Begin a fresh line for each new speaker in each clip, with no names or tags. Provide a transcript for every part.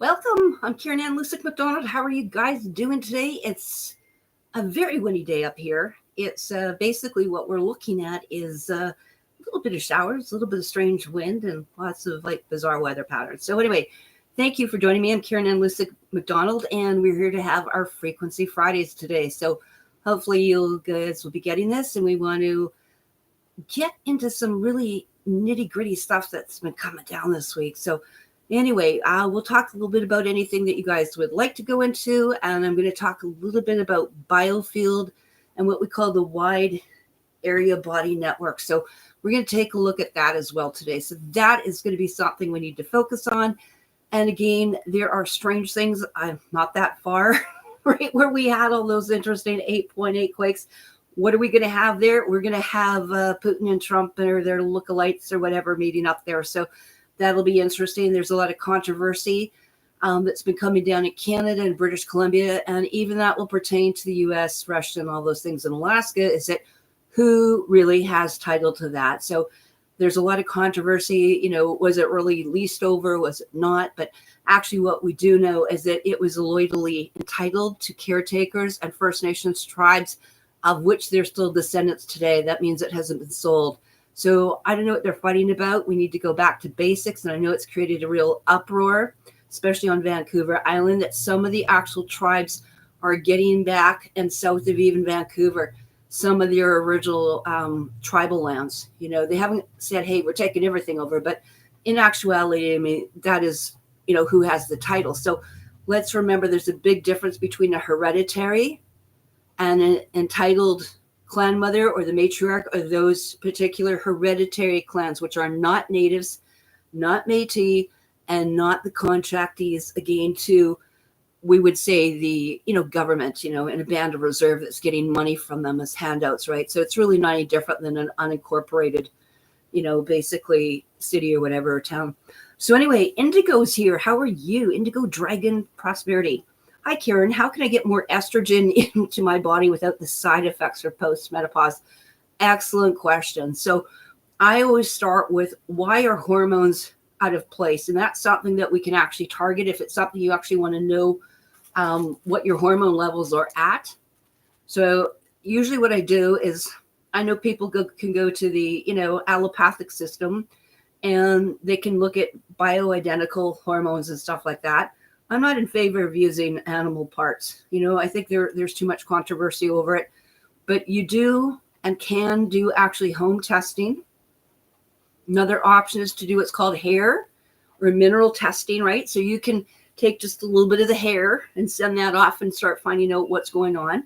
Welcome. I'm Karenann MacDonald. How are you guys doing today? It's a very windy day up here. It's basically what we're looking at is a little bit of showers, a little bit of strange wind, and lots of like bizarre weather patterns. So anyway, thank you for joining me. I'm Karenann MacDonald, and we're here to have our Frequency Fridays today. So hopefully you guys will be getting this, and we want to get into some really nitty gritty stuff that's been coming down this week. So anyway, we'll talk a little bit about anything that you guys would like to go into, and I'm going to talk a little bit about BioFIELD and what we call the Wide Area Body Network. So we're going to take a look at that as well today. So that is going to be something we need to focus on. And again, there are strange things. I'm not that far, right, where we had all those interesting 8.8 quakes. What are we going to have there? We're going to have Putin and Trump or their lookalikes or whatever meeting up there. So that'll be interesting. There's a lot of controversy that's been coming down in Canada and British Columbia, and even that will pertain to the U.S., Russia, and all those things in Alaska, is that who really has title to that? So there's a lot of controversy. Was it really leased over? Was it not? But actually what we do know is that it was illegally entitled to caretakers and First Nations tribes, of which they're still descendants today. That means it hasn't been sold. So I don't know what they're fighting about. We need to go back to basics. And I know it's created a real uproar, especially on Vancouver Island, that some of the actual tribes are getting back, and south of even Vancouver, some of their original tribal lands. They haven't said, hey, we're taking everything over. But in actuality, I mean, that is, who has the title. So let's remember there's a big difference between a hereditary and an entitled clan mother or the matriarch of those particular hereditary clans, which are not natives, not Métis, and not the contractees, again, to, we would say, the, government, in a band of reserve that's getting money from them as handouts, right? So it's really not any different than an unincorporated, basically city or whatever, or town. So anyway, Indigo's here. How are you? Indigo Dragon Prosperity. Hi, Karen. How can I get more estrogen into my body without the side effects or post-menopause? Excellent question. So I always start with, why are hormones out of place? And that's something that we can actually target if it's something you actually want to know what your hormone levels are at. So usually what I do is, I know people can go to the, allopathic system, and they can look at bioidentical hormones and stuff like that. I'm not in favor of using animal parts. I think there's too much controversy over it. But you do and can do actually home testing. Another option is to do what's called hair or mineral testing, right? So you can take just a little bit of the hair and send that off and start finding out what's going on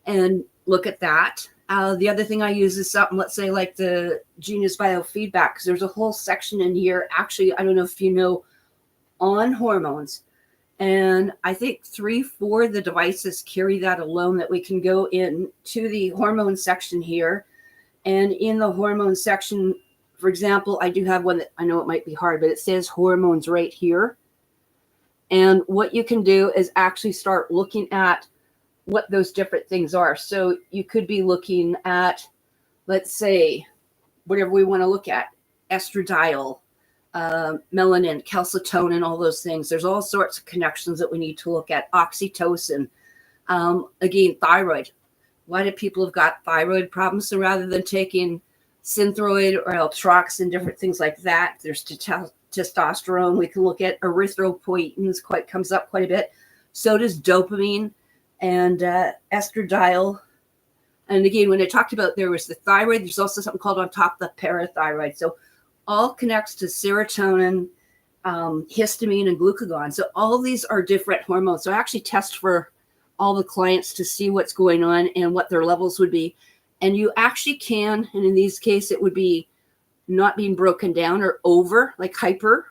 and look at that. The other thing I use is something, let's say, like the Genius Biofeedback, because there's a whole section in here. Actually, I don't know if you know, on hormones. And I think 3-4 of the devices carry that alone, that we can go in to the hormone section here. And in the hormone section, for example, I do have one that I know it might be hard, but it says hormones right here. And what you can do is actually start looking at what those different things are. So you could be looking at, let's say, whatever we want to look at, estradiol, melanin, calcitonin, all those things. There's all sorts of connections that we need to look at. Oxytocin, again, thyroid. Why do people have got thyroid problems? So rather than taking Synthroid or Altrox and different things like that, there's testosterone. We can look at erythropoietins, comes up quite a bit. So does dopamine and estradiol. And again, when I talked about there was the thyroid, there's also something called on top the parathyroid. So all connects to serotonin, histamine, and glucagon. So all of these are different hormones. So I actually test for all the clients to see what's going on and what their levels would be. And you actually can, and in these cases, it would be not being broken down or over, like hyper.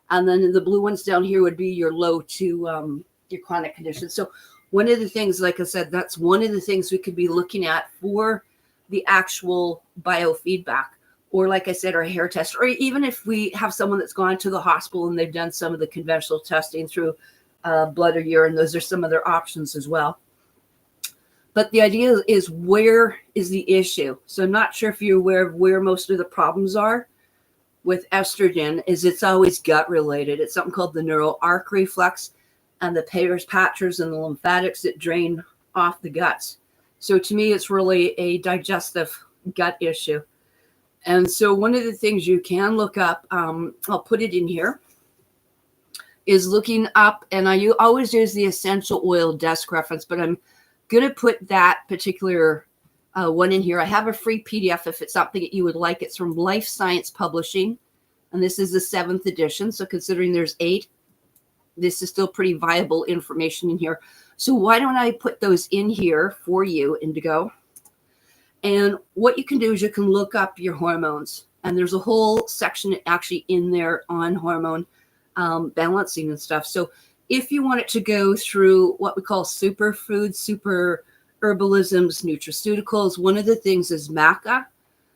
And then the blue ones down here would be your low to your chronic condition. So one of the things, like I said, that's one of the things we could be looking at for the actual biofeedback. Or like I said, our hair test, or even if we have someone that's gone to the hospital and they've done some of the conventional testing through blood or urine, those are some other options as well. But the idea is, where is the issue? So I'm not sure if you're aware of where most of the problems are. with estrogen is it's always gut related. It's something called the neural arc reflex and the pars patras and the lymphatics that drain off the guts. So to me, it's really a digestive gut issue. And so one of the things you can look up, I'll put it in here, is looking up, and I always use the essential oil desk reference, but I'm going to put that particular one in here. I have a free PDF if it's something that you would like. It's from Life Science Publishing, and this is the 7th edition. So considering there's 8, this is still pretty viable information in here. So why don't I put those in here for you, Indigo? And what you can do is you can look up your hormones, and there's a whole section actually in there on hormone balancing and stuff. So if you want it to go through what we call superfoods, super herbalisms, nutraceuticals, one of the things is maca.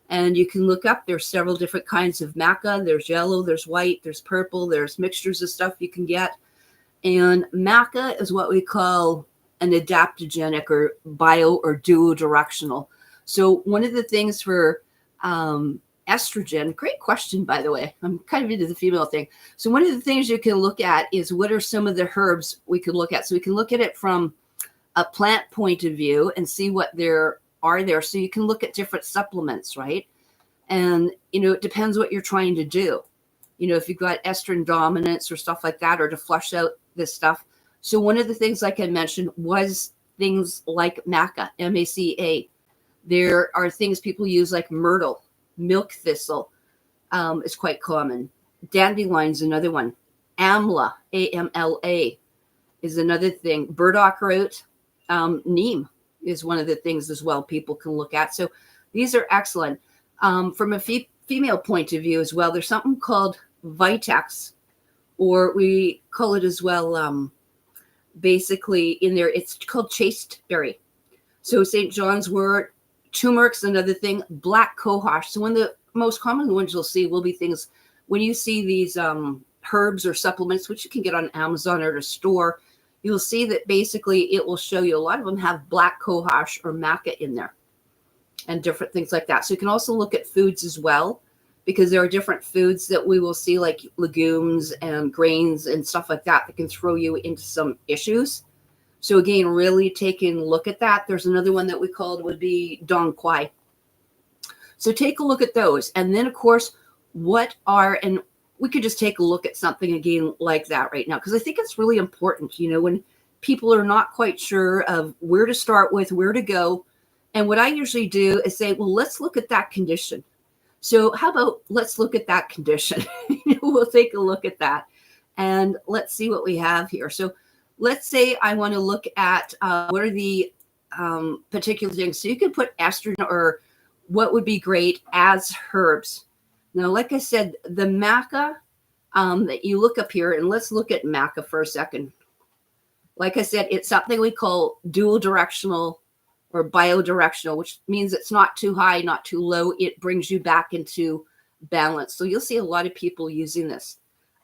And you can look up, there's several different kinds of maca. There's yellow, there's white, there's purple, there's mixtures of stuff you can get. And maca is what we call an adaptogenic or bio or duodirectional. So one of the things for estrogen, great question, by the way. I'm kind of into the female thing. So one of the things you can look at is what are some of the herbs we could look at. So we can look at it from a plant point of view and see what there are there. So you can look at different supplements, right? And, it depends what you're trying to do. If you've got estrogen dominance or stuff like that, or to flush out this stuff. So one of the things, like I mentioned, was things like maca, MACA. There are things people use like myrtle, milk thistle is quite common. Dandelion's another one. Amla, AMLA, is another thing. Burdock root, neem is one of the things as well people can look at. So these are excellent. From a female point of view as well, there's something called Vitex, or we call it as well, basically in there, it's called chasteberry. So St. John's wort, turmeric's another thing, black cohosh. So one of the most common ones you'll see will be things when you see these herbs or supplements, which you can get on Amazon or at a store, you'll see that basically it will show you a lot of them have black cohosh or maca in there and different things like that. So you can also look at foods as well, because there are different foods that we will see, like legumes and grains and stuff like that can throw you into some issues. So again, really taking a look at that. There's another one that we called would be Dong Quai. So take a look at those. And then, of course, and we could just take a look at something again like that right now, because I think it's really important, when people are not quite sure of where to start with, where to go. And what I usually do is say, well, let's look at that condition. So how about let's look at that condition? We'll take a look at that and let's see what we have here. So let's say I want to look at what are the particular things. So you can put estrogen or what would be great as herbs. Now, like I said, the maca that you look up here, and let's look at maca for a second. Like I said, it's something we call dual directional or biodirectional, which means it's not too high, not too low. It brings you back into balance. So you'll see a lot of people using this.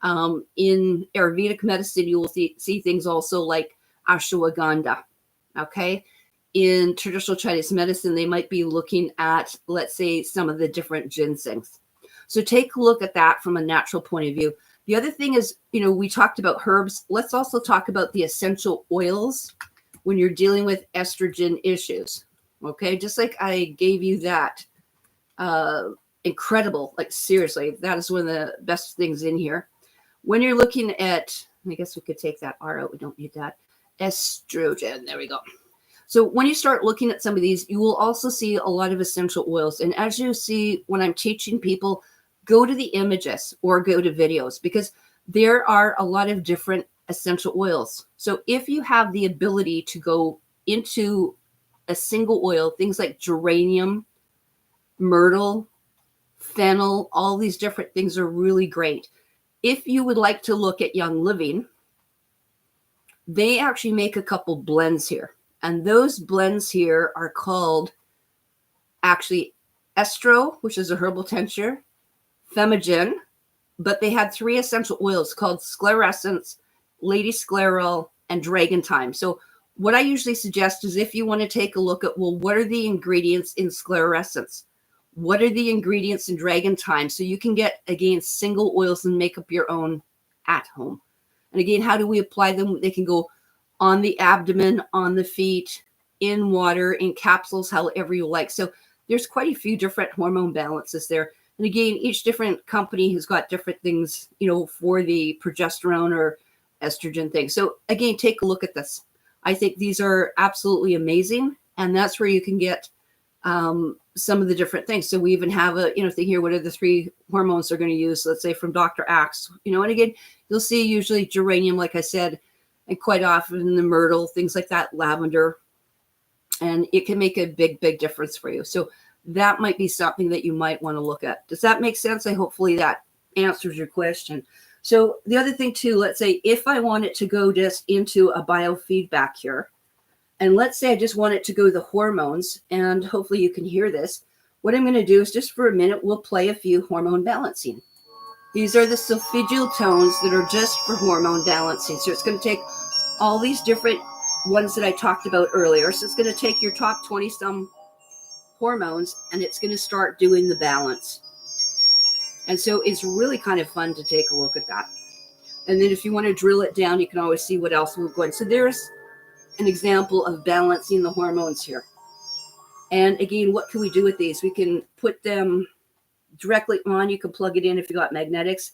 In Ayurvedic medicine, you will see things also like ashwagandha. Okay. In traditional Chinese medicine, they might be looking at, let's say, some of the different ginsengs. So take a look at that from a natural point of view. The other thing is, we talked about herbs. Let's also talk about the essential oils when you're dealing with estrogen issues. Okay. Just like I gave you that incredible, like seriously, that is one of the best things in here. When you're looking at, I guess we could take that R out. We don't need that. Estrogen. There we go. So when you start looking at some of these, you will also see a lot of essential oils. And as you see, when I'm teaching people, go to the images or go to videos, because there are a lot of different essential oils. So if you have the ability to go into a single oil, things like geranium, myrtle, fennel, all these different things are really great. If you would like to look at Young Living, they actually make a couple blends here. And those blends here are called actually estro, which is a herbal tincture, Femigen, but they had 3 essential oils called sclerescence, lady scleral, and dragon thyme. So what I usually suggest is if you want to take a look at, well, what are the ingredients in sclerescence? What are the ingredients in Dragon Time? So you can get, again, single oils and make up your own at home. And again, how do we apply them? They can go on the abdomen, on the feet, in water, in capsules, however you like. So there's quite a few different hormone balances there. And again, each different company has got different things, for the progesterone or estrogen thing. So again, take a look at this. I think these are absolutely amazing. And that's where you can get some of the different things. So we even have a, thing here, what are the 3 hormones they're going to use, let's say from Dr. Axe, and again, you'll see usually geranium, like I said, and quite often the myrtle, things like that, lavender, and it can make a big, big difference for you. So that might be something that you might want to look at. Does that make sense? Hopefully that answers your question. So the other thing too, let's say if I want it to go just into a biofeedback here, and let's say I just want it to go the hormones, and hopefully you can hear this. What I'm going to do is just for a minute, we'll play a few hormone balancing. These are the solfegial tones that are just for hormone balancing. So it's going to take all these different ones that I talked about earlier. So it's going to take your top 20 some hormones, and it's going to start doing the balance. And so it's really kind of fun to take a look at that. And then if you want to drill it down, you can always see what else will go in. So there's an example of balancing the hormones here. And again, what can we do with these? We can put them directly on. You can plug it in if you got magnetics.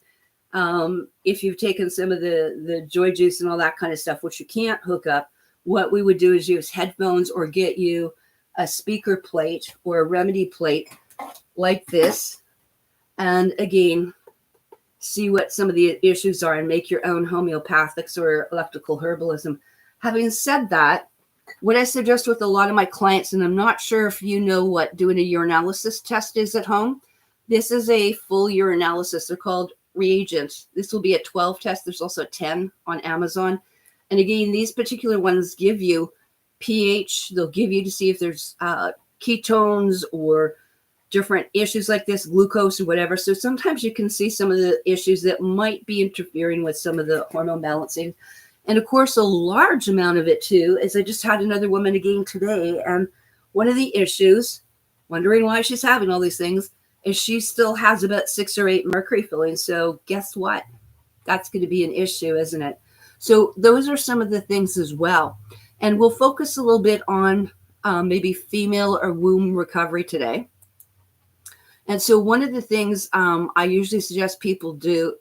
If you've taken some of the joy juice and all that kind of stuff, which you can't hook up, what we would do is use headphones or get you a speaker plate or a remedy plate like this. And again, see what some of the issues are and make your own homeopathics or electrical herbalism. Having said that, what I suggest with a lot of my clients, and I'm not sure if you know what doing a urinalysis test is at home. This is a full urinalysis. They're called reagents. This will be a 12 test. There's also 10 on Amazon. And again, these particular ones give you pH. They'll give you to see if there's ketones or different issues like this, glucose or whatever. So sometimes you can see some of the issues that might be interfering with some of the hormone balancing. And of course, a large amount of it too, is I just had another woman again today. And one of the issues, wondering why she's having all these things, is she still has about 6 or 8 mercury fillings. So guess what? That's going to be an issue, isn't it? So those are some of the things as well. And we'll focus a little bit on maybe female or womb recovery today. And so one of the things I usually suggest people do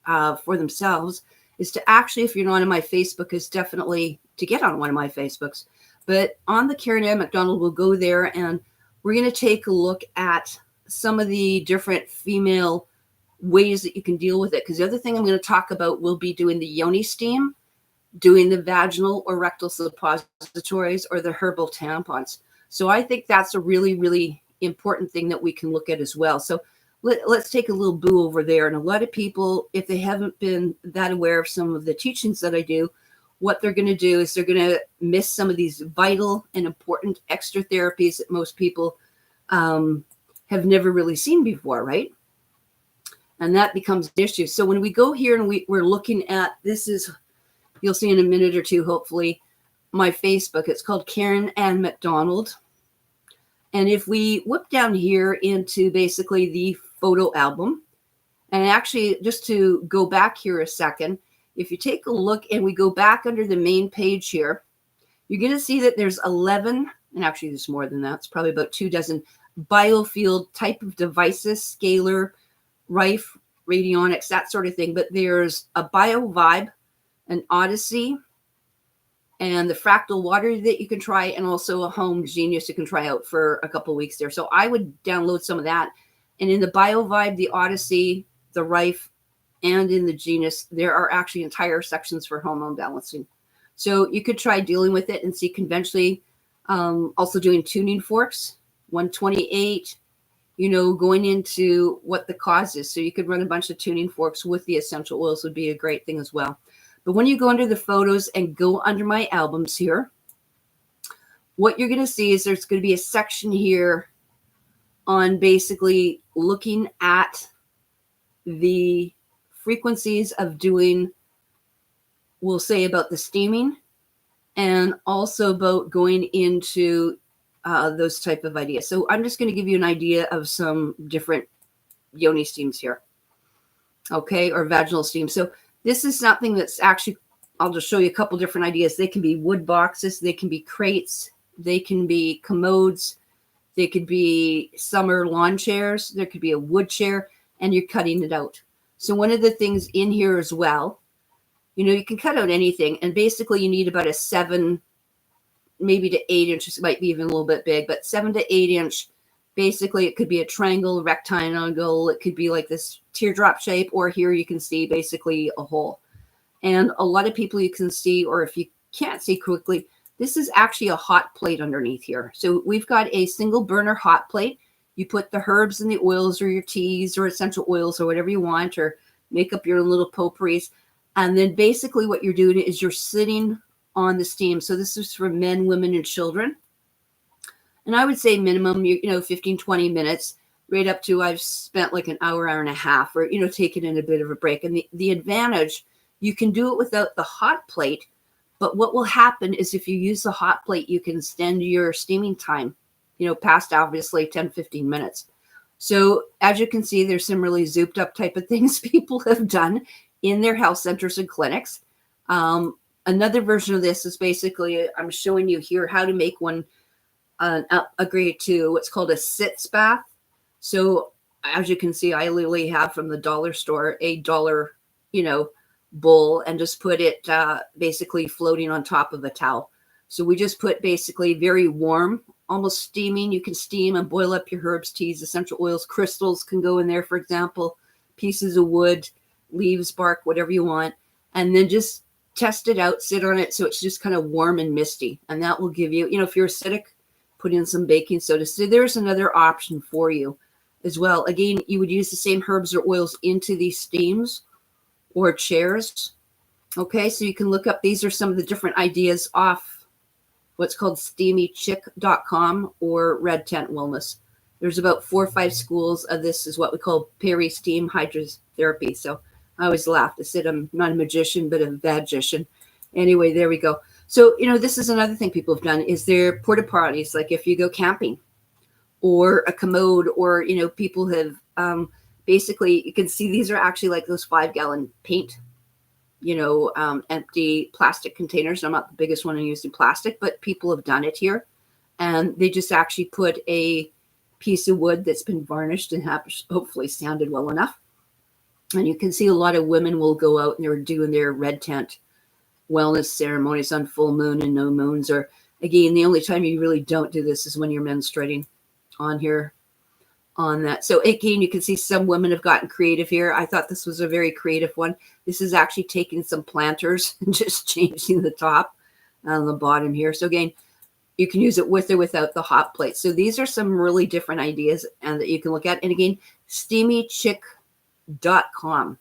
for themselves is to actually, if you're not on my Facebook, is definitely to get on one of my Facebooks. But on the Karenann MacDonald, we'll go there and we're going to take a look at some of the different female ways that you can deal with it. Because the other thing I'm going to talk about will be doing the yoni steam, doing the vaginal or rectal suppositories, or the herbal tampons. So I think that's a really, really important thing that we can look at as well. So let's take a little boo over there. And a lot of people, if they haven't been that aware of some of the teachings that I do, what they're going to do is they're going to miss some of these vital and important extra therapies that most people have never really seen before, right? And that becomes an issue. So when we go here and we're looking at, this is, you'll see in a minute or two, hopefully, my Facebook. It's called Karenann MacDonald. And if we whip down here into basically the photo album, and actually just to go back here a second, if you take a look and we go back under the main page here, you're going to see that there's 11, and actually there's more than that. It's probably about 24 BioFIELD type of devices, scalar, Rife, radionics, that sort of thing. But there's a BioVibe, an Odyssey, and the fractal water that you can try, and also a home genius you can try out for a couple of weeks there. So I would download some of that. And in the BioVibe, the Odyssey, the Rife, and in the Genius, there are actually entire sections for hormone balancing. So you could try dealing with it and see conventionally, also doing tuning forks, 128, going into what the cause is. So you could run a bunch of tuning forks with the essential oils would be a great thing as well. But when you go under the photos and go under my albums here, what you're going to see is there's going to be a section here on basically looking at the frequencies of doing, we'll say about the steaming, and also about going into those type of ideas. So I'm just going to give you an idea of some different yoni steams here. Okay, or vaginal steam. So this is something that's actually, I'll just show you a couple different ideas. They can be wood boxes, they can be crates, they can be commodes, they could be summer lawn chairs, there could be a wood chair, and you're cutting it out. So one of the things in here as well, you can cut out anything, and basically you need about a 7, maybe to 8 inches, it might be even a little bit big, but 7 to 8 inch. Basically, it could be a triangle, rectangle. It could be like this teardrop shape, or here you can see basically a hole. And a lot of people you can see, or if you can't see quickly, this is actually a hot plate underneath here. So we've got a single burner hot plate. You put the herbs and the oils or your teas or essential oils or whatever you want, or make up your own little potpourris. And then basically what you're doing is you're sitting on the steam. So this is for men, women, and children. And I would say minimum, 15, 20 minutes, right up to I've spent like an hour and a half, or, taking in a bit of a break. And the advantage, you can do it without the hot plate. But what will happen is if you use the hot plate, you can extend your steaming time, past obviously 10, 15 minutes. So as you can see, there's some really zooped up type of things people have done in their health centers and clinics. Another version of this is basically, I'm showing you here how to make one upgrade to what's called a sitz bath. So as you can see, I literally have from the dollar store a dollar, bowl, and just put it basically floating on top of a towel. So we just put basically very warm, almost steaming. You can steam and boil up your herbs, teas, essential oils, crystals can go in there, for example, pieces of wood, leaves, bark, whatever you want, and then just test it out, sit on it so it's just kind of warm and misty. And that will give you, if you're acidic, put in some baking soda. So there's another option for you as well. Again, you would use the same herbs or oils into these steams or chairs. Okay, so you can look up, these are some of the different ideas off what's called steamychick.com or Red Tent Wellness. There's about 4 or 5 schools of this, is what we call peri-steam hydrotherapy. So I always laugh. I said I'm not a magician, but a vagician. Anyway, there we go. So, this is another thing people have done is their porta potties, like if you go camping, or a commode, or, people have basically, you can see these are actually like those 5-gallon paint, empty plastic containers. I'm not the biggest one in using plastic, but people have done it here. And they just actually put a piece of wood that's been varnished and have hopefully sanded well enough. And you can see a lot of women will go out and they're doing their red tent wellness ceremonies on full moon and no moons, or again, the only time you really don't do this is when you're menstruating on here on that. So again, you can see some women have gotten creative here. I thought this was a very creative one. This is actually taking some planters and just changing the top on the bottom here. So again, you can use it with or without the hot plate. So these are some really different ideas and that you can look at. And again, steamychick.com.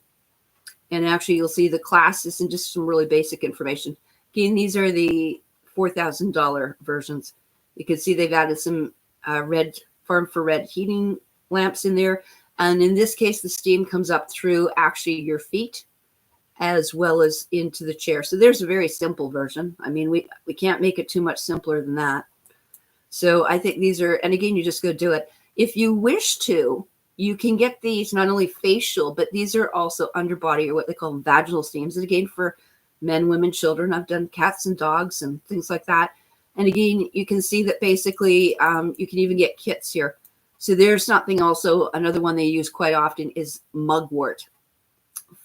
And actually, you'll see the classes and just some really basic information. Again, these are the $4,000 versions. You can see they've added some red farm for red heating lamps in there. And in this case, the steam comes up through actually your feet as well as into the chair. So there's a very simple version. I mean, we can't make it too much simpler than that. So I think these are, and again, you just go do it. If you wish to, you can get these not only facial, but these are also underbody or what they call vaginal steams. And again, for men, women, children, I've done cats and dogs and things like that. And again, you can see that basically you can even get kits here. So there's something also, another one they use quite often is mugwort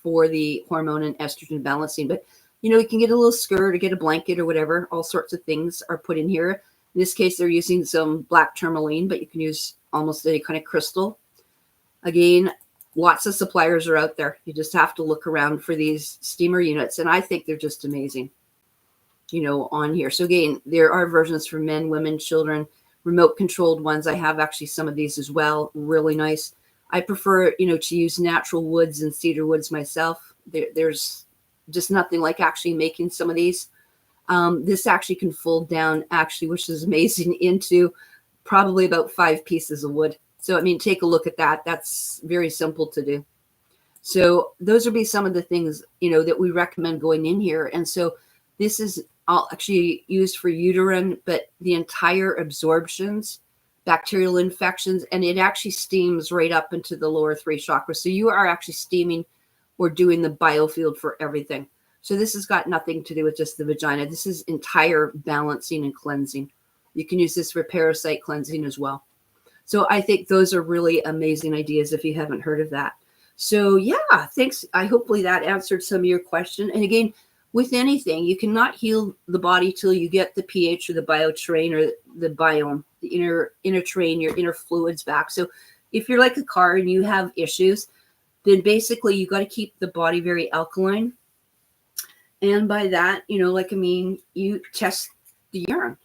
for the hormone and estrogen balancing. But, you can get a little skirt or get a blanket or whatever. All sorts of things are put in here. In this case, they're using some black tourmaline, but you can use almost any kind of crystal. Again, lots of suppliers are out there. You just have to look around for these steamer units. And I think they're just amazing, on here. So again, there are versions for men, women, children, remote controlled ones. I have actually some of these as well. Really nice. I prefer, to use natural woods and cedar woods myself. There's just nothing like actually making some of these. This actually can fold down actually, which is amazing, into probably about 5 pieces of wood. So, I mean, take a look at that. That's very simple to do. So those would be some of the things, that we recommend going in here. And so this is I'll actually use for uterine, but the entire absorptions, bacterial infections, and it actually steams right up into the lower 3 chakras. So you are actually steaming or doing the biofield for everything. So this has got nothing to do with just the vagina. This is entire balancing and cleansing. You can use this for parasite cleansing as well. So I think those are really amazing ideas if you haven't heard of that. So yeah, thanks. Hopefully that answered some of your question. And again, with anything, you cannot heal the body till you get the pH or the bioterrain or the biome, the inner terrain, your inner fluids back. So if you're like a car and you have issues, then basically you got to keep the body very alkaline. And by that, you test the urine,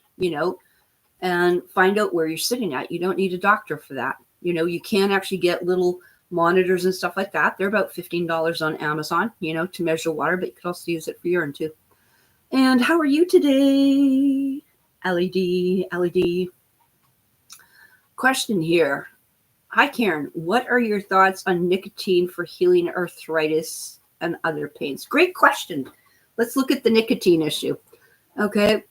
and find out where you're sitting at. You don't need a doctor for that. You can actually get little monitors and stuff like that. They're about $15 on Amazon, to measure water, but you can also use it for urine too. And how are you today? LED. Question here. Hi, Karen. What are your thoughts on nicotine for healing arthritis and other pains? Great question. Let's look at the nicotine issue. Okay.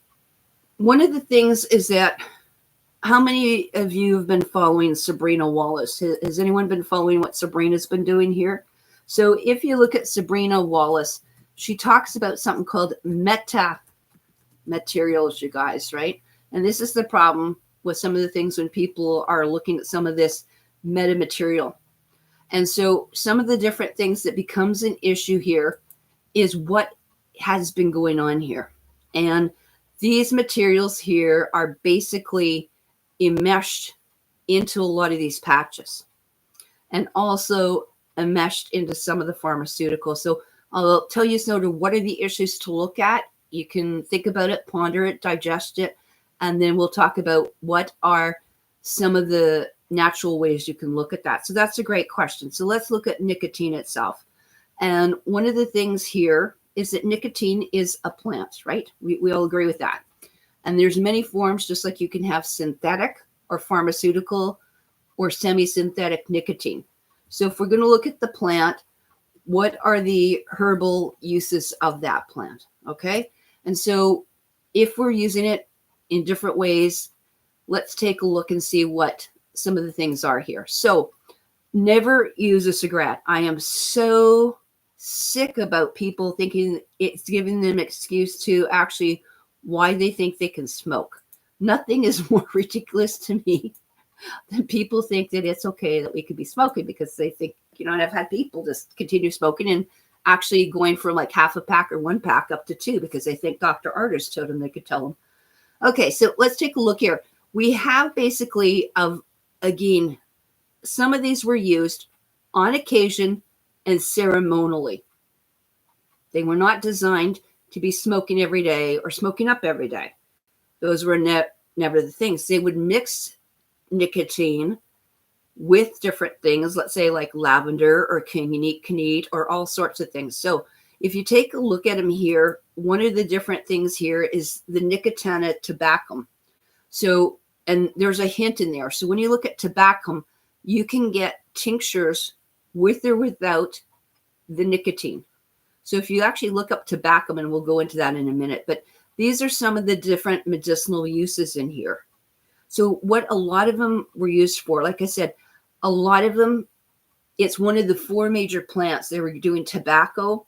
One of the things is that how many of you have been following Sabrina Wallace? Has anyone been following what Sabrina's been doing here? So if you look at Sabrina Wallace, she talks about something called meta materials, you guys, right? And this is the problem with some of the things when people are looking at some of this meta material. And so some of the different things that becomes an issue here is what has been going on here. And these materials here are basically enmeshed into a lot of these patches and also enmeshed into some of the pharmaceuticals. So I'll tell you sort of what are the issues to look at. You can think about it, ponder it, digest it, and then we'll talk about what are some of the natural ways you can look at that. So that's a great question. So let's look at nicotine itself. And one of the things here is that nicotine is a plant, right? We all agree with that. And there's many forms, just like you can have synthetic or pharmaceutical or semi-synthetic nicotine. So if we're going to look at the plant, what are the herbal uses of that plant? Okay. And so if we're using it in different ways, let's take a look and see what some of the things are here. So never use a cigarette. I am so sick about people thinking it's giving them an excuse to actually why they think they can smoke. Nothing is more ridiculous to me than people think that it's okay that we could be smoking because they think, and I've had people just continue smoking and actually going from like half a pack or 1 pack up to 2 because they think Dr. Artist told them they could tell them. Okay, so let's take a look here. We have basically again, some of these were used on occasion and ceremonially. They were not designed to be smoking every day or smoking up every day. Those were never the things. They would mix nicotine with different things, let's say like lavender or kenite or all sorts of things. So if you take a look at them here, one of the different things here is the Nicotiana tabacum. So, and there's a hint in there. So when you look at tabacum, you can get tinctures with or without the nicotine. So if you actually look up tabacum, and we'll go into that in a minute, but these are some of the different medicinal uses in here. So what a lot of them were used for, like I said, a lot of them, it's one of the 4 major plants. They were doing tobacco,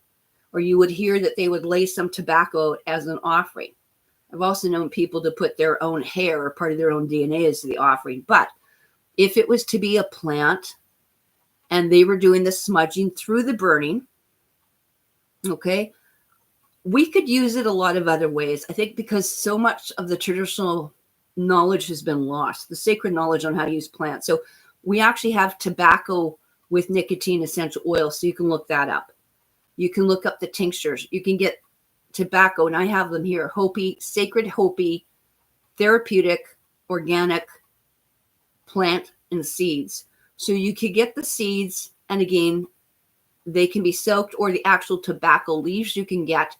or you would hear that they would lay some tobacco as an offering. I've also known people to put their own hair or part of their own DNA as the offering. But if it was to be a plant and they were doing the smudging through the burning, okay, we could use it a lot of other ways. I think because so much of the traditional knowledge has been lost, the sacred knowledge on how to use plants. So we actually have tobacco with nicotine essential oil. So you can look that up. You can look up the tinctures. You can get tobacco, and I have them here. Hopi, sacred Hopi, therapeutic, organic plant and seeds. So you could get the seeds, and again, they can be soaked, or the actual tobacco leaves you can get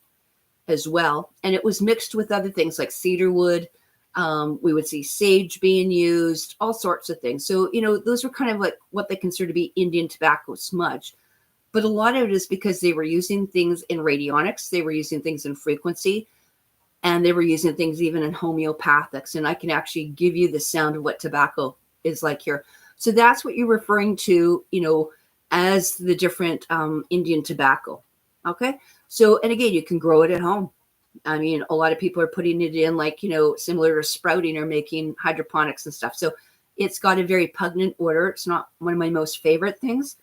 as well. And it was mixed with other things like cedar wood. We would see sage being used, all sorts of things. So, those were kind of like what they consider to be Indian tobacco smudge. But a lot of it is because they were using things in radionics. They were using things in frequency. And they were using things even in homeopathics. And I can actually give you the sound of what tobacco is like here. So that's what you're referring to, as the different Indian tobacco. Okay. So, and again, you can grow it at home. I mean, a lot of people are putting it in like, similar to sprouting or making hydroponics and stuff. So it's got a very pungent odor. It's not one of my most favorite things,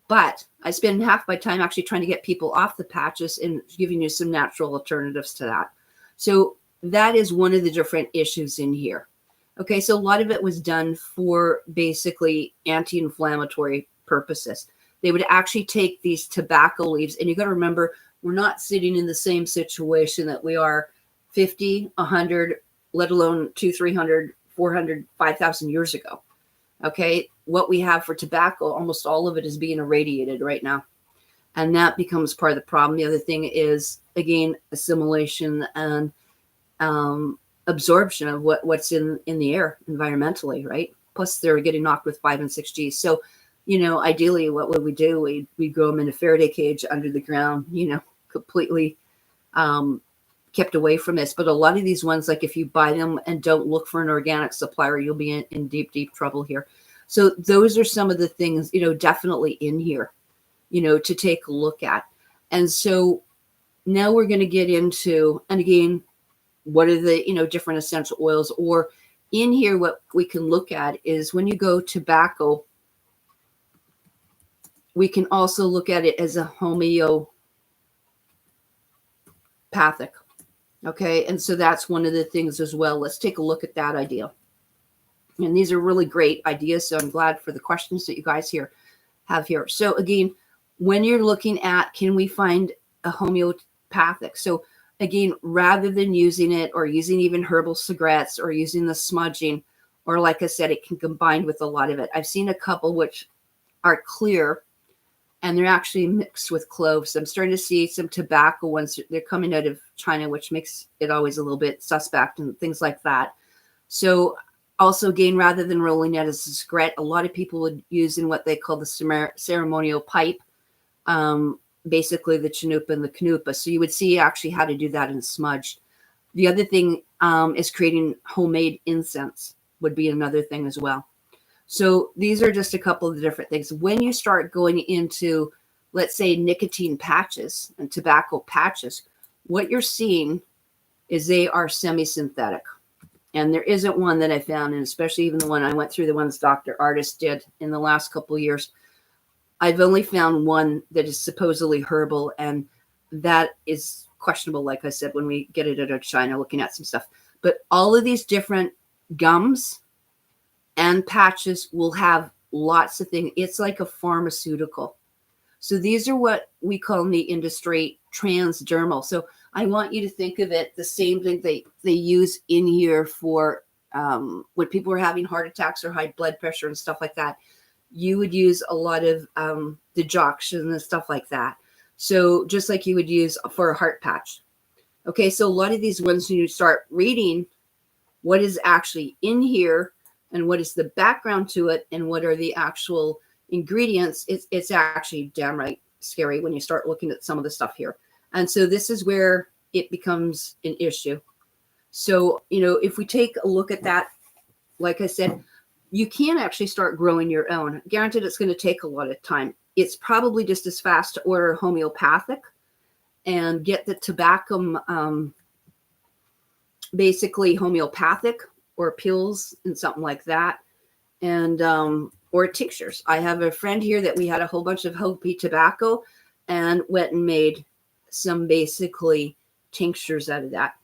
but I spend half my time actually trying to get people off the patches and giving you some natural alternatives to that. So that is one of the different issues in here. Okay, so a lot of it was done for basically anti-inflammatory purposes. They would actually take these tobacco leaves, and you got to remember, we're not sitting in the same situation that we are 50, 100, let alone 200, 300, 400, 5,000 years ago. Okay, what we have for tobacco, almost all of it is being irradiated right now. And that becomes part of the problem. The other thing is, again, assimilation and absorption of what's in the air environmentally, right? Plus they're getting knocked with 5 and 6G. So, ideally what would we do? We grow them in a Faraday cage under the ground, completely kept away from this. But a lot of these ones, like if you buy them and don't look for an organic supplier, you'll be in deep, deep trouble here. So those are some of the things, definitely in here, to take a look at. And so now we're going to get into, and again, what are the, different essential oils, or in here, what we can look at is when you go tobacco, we can also look at it as a homeopathic. Okay. And so that's one of the things as well. Let's take a look at that idea. And these are really great ideas. So I'm glad for the questions that you guys have here. So again, when you're looking at, can we find a homeopathic? So again, rather than using it or using even herbal cigarettes or using the smudging, or like I said, it can combine with a lot of it. I've seen a couple which are clear and they're actually mixed with cloves. I'm starting to see some tobacco ones. They're coming out of China, which makes it always a little bit suspect and things like that. So also, again, rather than rolling it as a cigarette, a lot of people would use in what they call the ceremonial pipe, basically the chanupa and the canupa. So you would see actually how to do that in smudge. The other thing is creating homemade incense would be another thing as well. So these are just a couple of the different things. When you start going into, let's say, nicotine patches and tobacco patches, what you're seeing is they are semi-synthetic. And there isn't one that I found, and especially even the one I went through, the ones Dr. Artist did in the last couple of years. I've only found one that is supposedly herbal, and that is questionable, like I said, when we get it out of China, looking at some stuff. But all of these different gums and patches will have lots of things. It's like a pharmaceutical. So these are what we call in the industry transdermal. So I want you to think of it the same thing they use in here for when people are having heart attacks or high blood pressure and stuff like that. You would use a lot of digoxin and stuff like that. So just like you would use for a heart patch. Okay, so a lot of these ones, when you start reading what is actually in here and what is the background to it and what are the actual ingredients, it's actually damn right scary when you start looking at some of the stuff here. And so this is where it becomes an issue. So, if we take a look at that, like I said, you can actually start growing your own. Granted, it's going to take a lot of time. It's probably just as fast to order homeopathic and get the tobacco, basically homeopathic or pills and something like that. And, or tinctures. I have a friend here that we had a whole bunch of Hopi tobacco and went and made some basically tinctures out of that.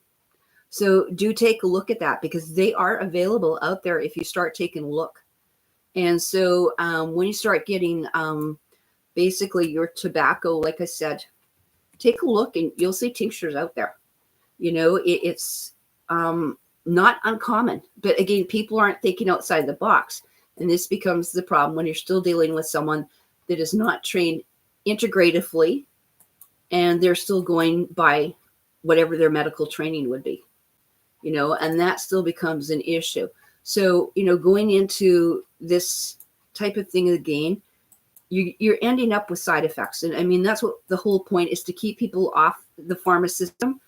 So do take a look at that because they are available out there if you start taking a look. And so when you start getting basically your tobacco, like I said, take a look and you'll see tinctures out there. It's not uncommon. But again, people aren't thinking outside the box. And this becomes the problem when you're still dealing with someone that is not trained integratively and they're still going by whatever their medical training would be, and that still becomes an issue. So, going into this type of thing again, you're ending up with side effects. And I mean, that's what the whole point is, to keep people off the pharma system.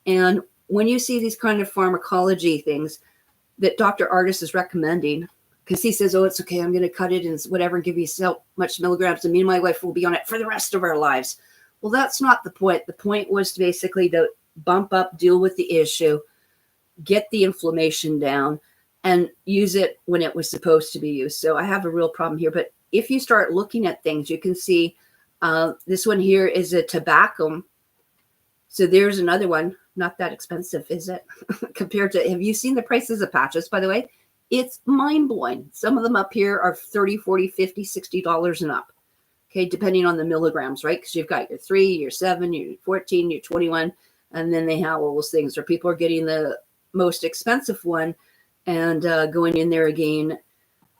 And when you see these kind of pharmacology things that Dr. Artis is recommending, because he says, oh, it's okay, I'm going to cut it and whatever, and give you so much milligrams, and me and my wife will be on it for the rest of our lives. Well, that's not the point. The point was basically to bump up, deal with the issue, get the inflammation down, and use it when it was supposed to be used. So I have a real problem here. But if you start looking at things, you can see this one here is a tobacco. So there's another one. Not that expensive, is it? Compared to, have you seen the prices of patches, by the way? It's mind-blowing. Some of them up here are $30, $40, $50, $60 and up. Okay, depending on the milligrams, right? Because you've got your 3, your 7, your 14, your 21, and then they have all those things. Or people are getting the most expensive one and going in there again.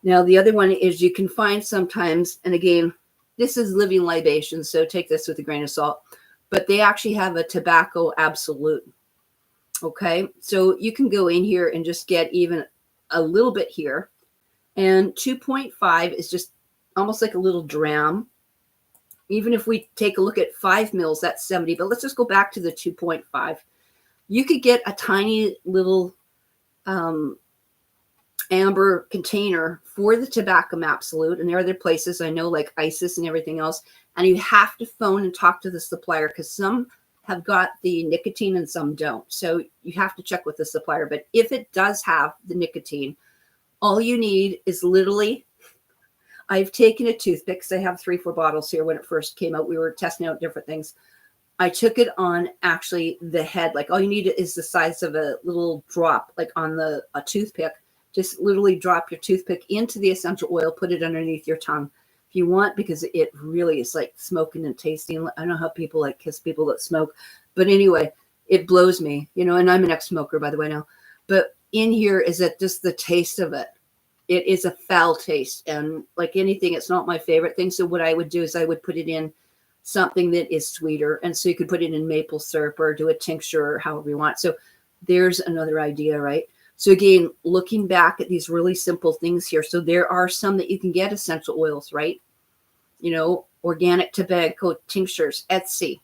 Now, the other one is you can find sometimes, and again, this is living libations, so take this with a grain of salt, but they actually have a tobacco absolute. Okay, so you can go in here and just get even a little bit here. And 2.5 is just almost like a little dram. Even if we take a look at 5 mils, that's 70. But let's just go back to the 2.5. You could get a tiny little amber container for the tobacco absolute. And there are other places I know like ISIS and everything else. And you have to phone and talk to the supplier because some have got the nicotine and some don't. So you have to check with the supplier. But if it does have the nicotine, all you need is literally, I've taken a toothpick because I have 3-4 bottles here. When it first came out, we were testing out different things. I took it on actually the head. Like all you need is the size of a little drop, like on a toothpick. Just literally drop your toothpick into the essential oil, put it underneath your tongue if you want, because it really is like smoking and tasting. I don't know how people like kiss people that smoke, but anyway, it blows me, and I'm an ex-smoker, by the way, now. But in here is that just the taste of it. It is a foul taste, and like anything, it's not my favorite thing. So what I would do is I would put it in something that is sweeter, and so you could put it in maple syrup or do a tincture or however you want. So there's another idea, right? So again, looking back at these really simple things here. So there are some that you can get essential oils, right? Organic tobacco tinctures. Etsy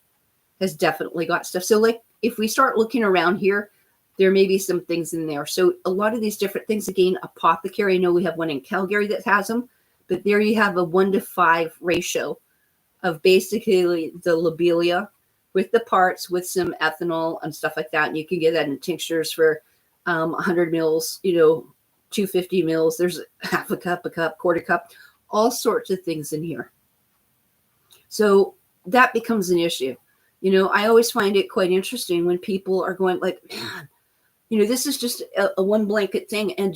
has definitely got stuff. So like if we start looking around here, there may be some things in there. So a lot of these different things, again, apothecary. I know we have one in Calgary that has them, but there you have a 1-to-5 ratio of basically the lobelia with the parts with some ethanol and stuff like that. And you can get that in tinctures for 100 mils, 250 mils. There's half a cup, quarter cup, all sorts of things in here. So that becomes an issue. I always find it quite interesting when people are going like, man, this is just a one blanket thing. And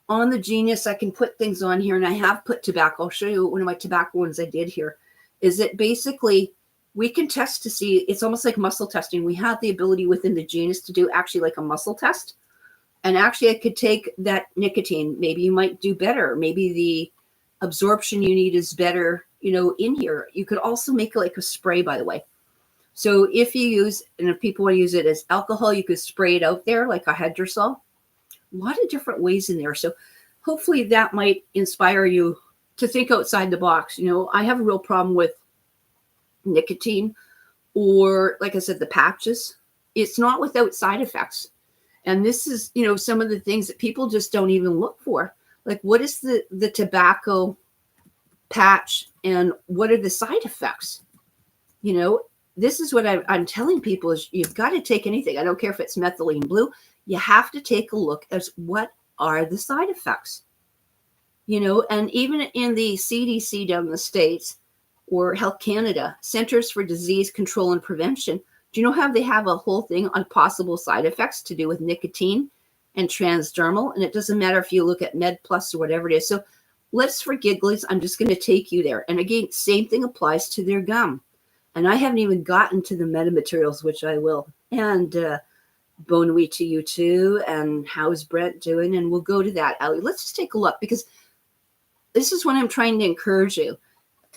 on the Genius, I can put things on here, and I have put tobacco. I'll show you one of my tobacco ones I did here. Is that basically we can test to see, it's almost like muscle testing. We have the ability within the Genius to do actually like a muscle test. And actually I could take that nicotine. Maybe you might do better. Maybe the absorption you need is better, in here. You could also make like a spray, by the way. So if you use, and if people want to use it as alcohol, you could spray it out there like a hydrosol. A lot of different ways in there. So hopefully that might inspire you to think outside the box. I have a real problem with nicotine, or like I said, the patches. It's not without side effects. And this is, some of the things that people just don't even look for. Like what is the tobacco patch and what are the side effects? This is what I'm telling people is you've got to take anything. I don't care if it's methylene blue. You have to take a look at what are the side effects. And even in the CDC down in the States or Health Canada, Centers for Disease Control and Prevention, do you know how they have a whole thing on possible side effects to do with nicotine and transdermal? And it doesn't matter if you look at Med Plus or whatever it is. So let's, for gigglies, I'm just going to take you there. And again, same thing applies to their gum. And I haven't even gotten to the metamaterials, which I will. And bon nuit to you too. And how's Brent doing? And we'll go to that, Allie. Let's just take a look, because this is what I'm trying to encourage you.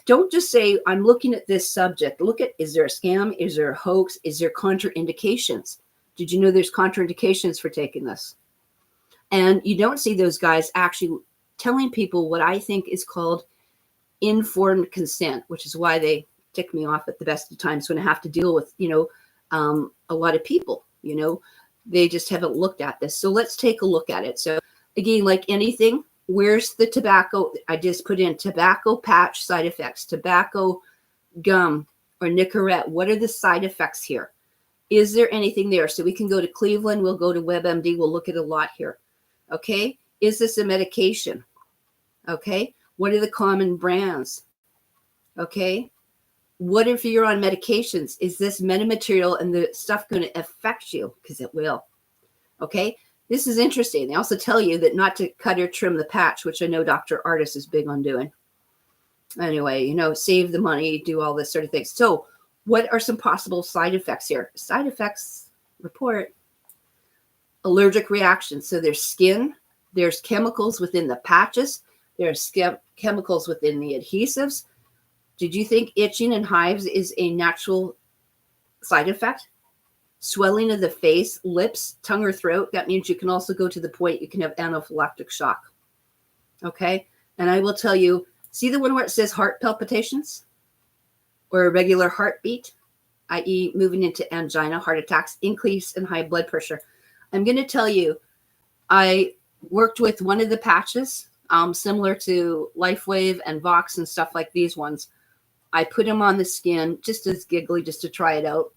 Don't just say, I'm looking at this subject. Look at, is there a scam? Is there a hoax? Is there contraindications? Did you know there's contraindications for taking this? And you don't see those guys actually telling people what I think is called informed consent, which is why they tick me off at the best of times when I have to deal with, a lot of people. You know, they just haven't looked at this. So let's take a look at it. So again, like anything, where's the tobacco? I just put in tobacco patch side effects, tobacco gum or Nicorette. What are the side effects here? Is there anything there? So we can go to Cleveland. We'll go to WebMD. We'll look at a lot here. Okay. Is this a medication? Okay. What are the common brands? Okay. What if you're on medications? Is this metamaterial and the stuff going to affect you? Because it will. Okay. This is interesting. They also tell you that not to cut or trim the patch, which I know Dr. Artis is big on doing. Anyway, you know, save the money, do all this sort of thing. So what are some possible side effects here? Side effects report. Allergic reactions. So there's skin, there's chemicals within the patches, there's chemicals within the adhesives. Did you think itching and hives is a natural side effect? Swelling of the face, lips, tongue, or throat. That means you can also go to the point you can have anaphylactic shock. Okay. And I will tell you, see the one where it says heart palpitations or irregular heartbeat, i.e. moving into angina, heart attacks, increase in high blood pressure. I'm going to tell you, I worked with one of the patches, similar to LifeWave and Vox and stuff like these ones. I put them on the skin just as giggly, just to try it out.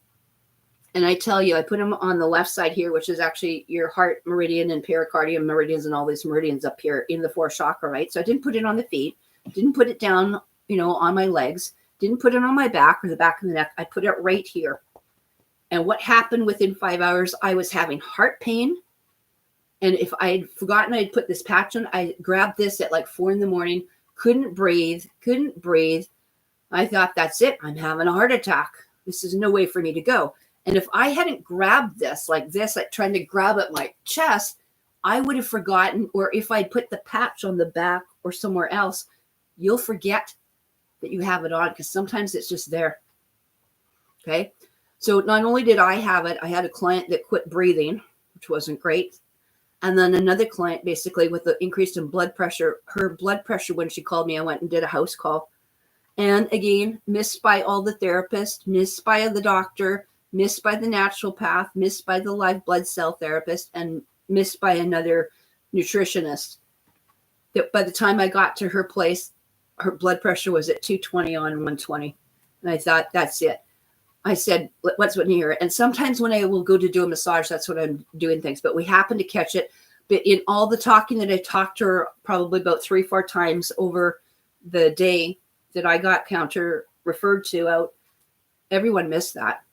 And I tell you, I put them on the left side here, which is actually your heart meridian and pericardium meridians and all these meridians up here in the fourth chakra, right? So I didn't put it on the feet, didn't put it down, you know, on my legs, didn't put it on my back or the back of the neck. I put it right here. And what happened within 5 hours, I was having heart pain. And if I had forgotten I'd put this patch on, I grabbed this at like 4 a.m, couldn't breathe. I thought, that's it. I'm having a heart attack. This is no way for me to go. And if I hadn't grabbed this like this, like trying to grab at my chest, I would have forgotten. Or if I'd put the patch on the back or somewhere else, you'll forget that you have it on because sometimes it's just there. Okay. So not only did I have it, I had a client that quit breathing, which wasn't great. And then another client, basically with the increase in blood pressure, her blood pressure, when she called me, I went and did a house call. And again, missed by all the therapists, missed by the doctor, missed by the naturopath, missed by the live blood cell therapist, and missed by another nutritionist. That by the time I got to her place, her blood pressure was at 220 on 120. And I thought, that's it. I said, what's in here? And sometimes when I will go to do a massage, that's when I'm doing things. But we happen to catch it. But in all the talking that I talked to her probably about 3-4 times over the day that I got counter referred to out, everyone missed that.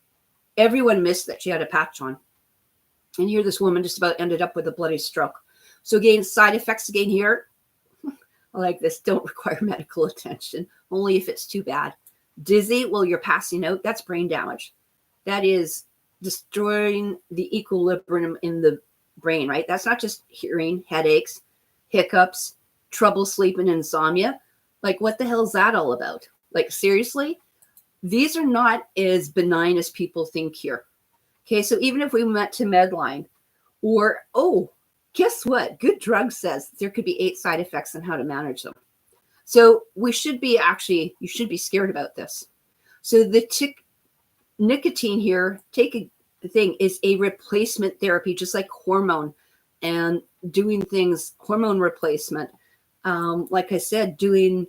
Everyone missed that she had a patch on. And here this woman just about ended up with a bloody stroke. So again, side effects again here. I like this. Don't require medical attention. Only if it's too bad. Dizzy, well, you're passing out. That's brain damage. That is destroying the equilibrium in the brain, right? That's not just hearing, headaches, hiccups, trouble sleeping, insomnia. Like, what the hell is that all about? Like, seriously? These are not as benign as people think here. Okay, so even if we went to Medline or, oh, guess what? Good Drug says there could be 8 side effects on how to manage them. So we should be you should be scared about this. So the nicotine here, take a thing, is a replacement therapy, just like hormone and doing things, hormone replacement. Like I said, doing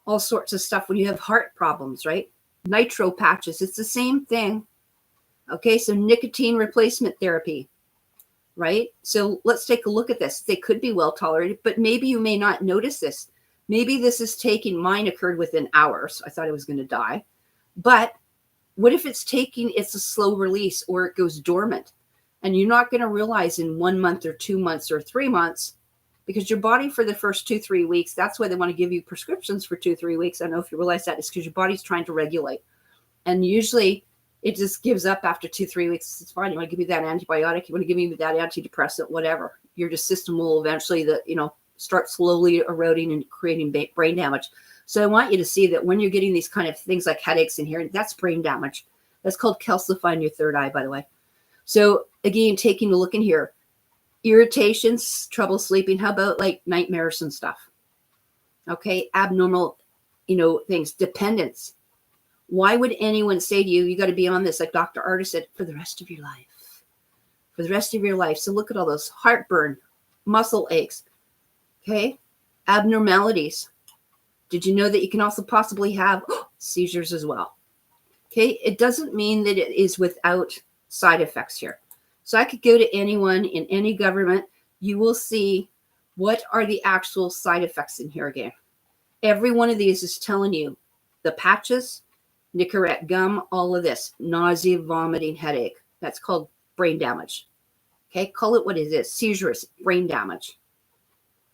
all sorts of stuff when you have heart problems, right? Nitro patches, it's the same thing. Okay, so nicotine replacement therapy, right? So let's take a look at this. They could be well tolerated, but maybe you may not notice this. Maybe this is taking, mine occurred within hours. I thought I was going to die. But what if it's a slow release or it goes dormant? And you're not going to realize in 1 month or 2 months or 3 months, because your body for the first 2-3 weeks, that's why they want to give you prescriptions for 2-3 weeks. I don't know if you realize that. It's because your body's trying to regulate. And usually it just gives up after 2-3 weeks. It's fine. You want to give me that antibiotic. You want to give me that antidepressant, whatever. Your system will eventually, start slowly eroding and creating brain damage. So I want you to see that when you're getting these kind of things like headaches and hearing, that's brain damage. That's called calcifying your third eye, by the way. So again, taking a look in here, irritations, trouble sleeping. How about like nightmares and stuff? Okay. Abnormal, things, dependence. Why would anyone say to you, you got to be on this, like Dr. Artis said, for the rest of your life? for the rest of your life. So look at all those: heartburn, muscle aches, okay, abnormalities. Did you know that you can also possibly have seizures as well? Okay, it doesn't mean that it is without side effects here. So I could go to anyone in any government. You will see what are the actual side effects in here again. Every one of these is telling you the patches, Nicorette gum, all of this, nausea, vomiting, headache. That's called brain damage. Okay, call it what it is, seizures, brain damage.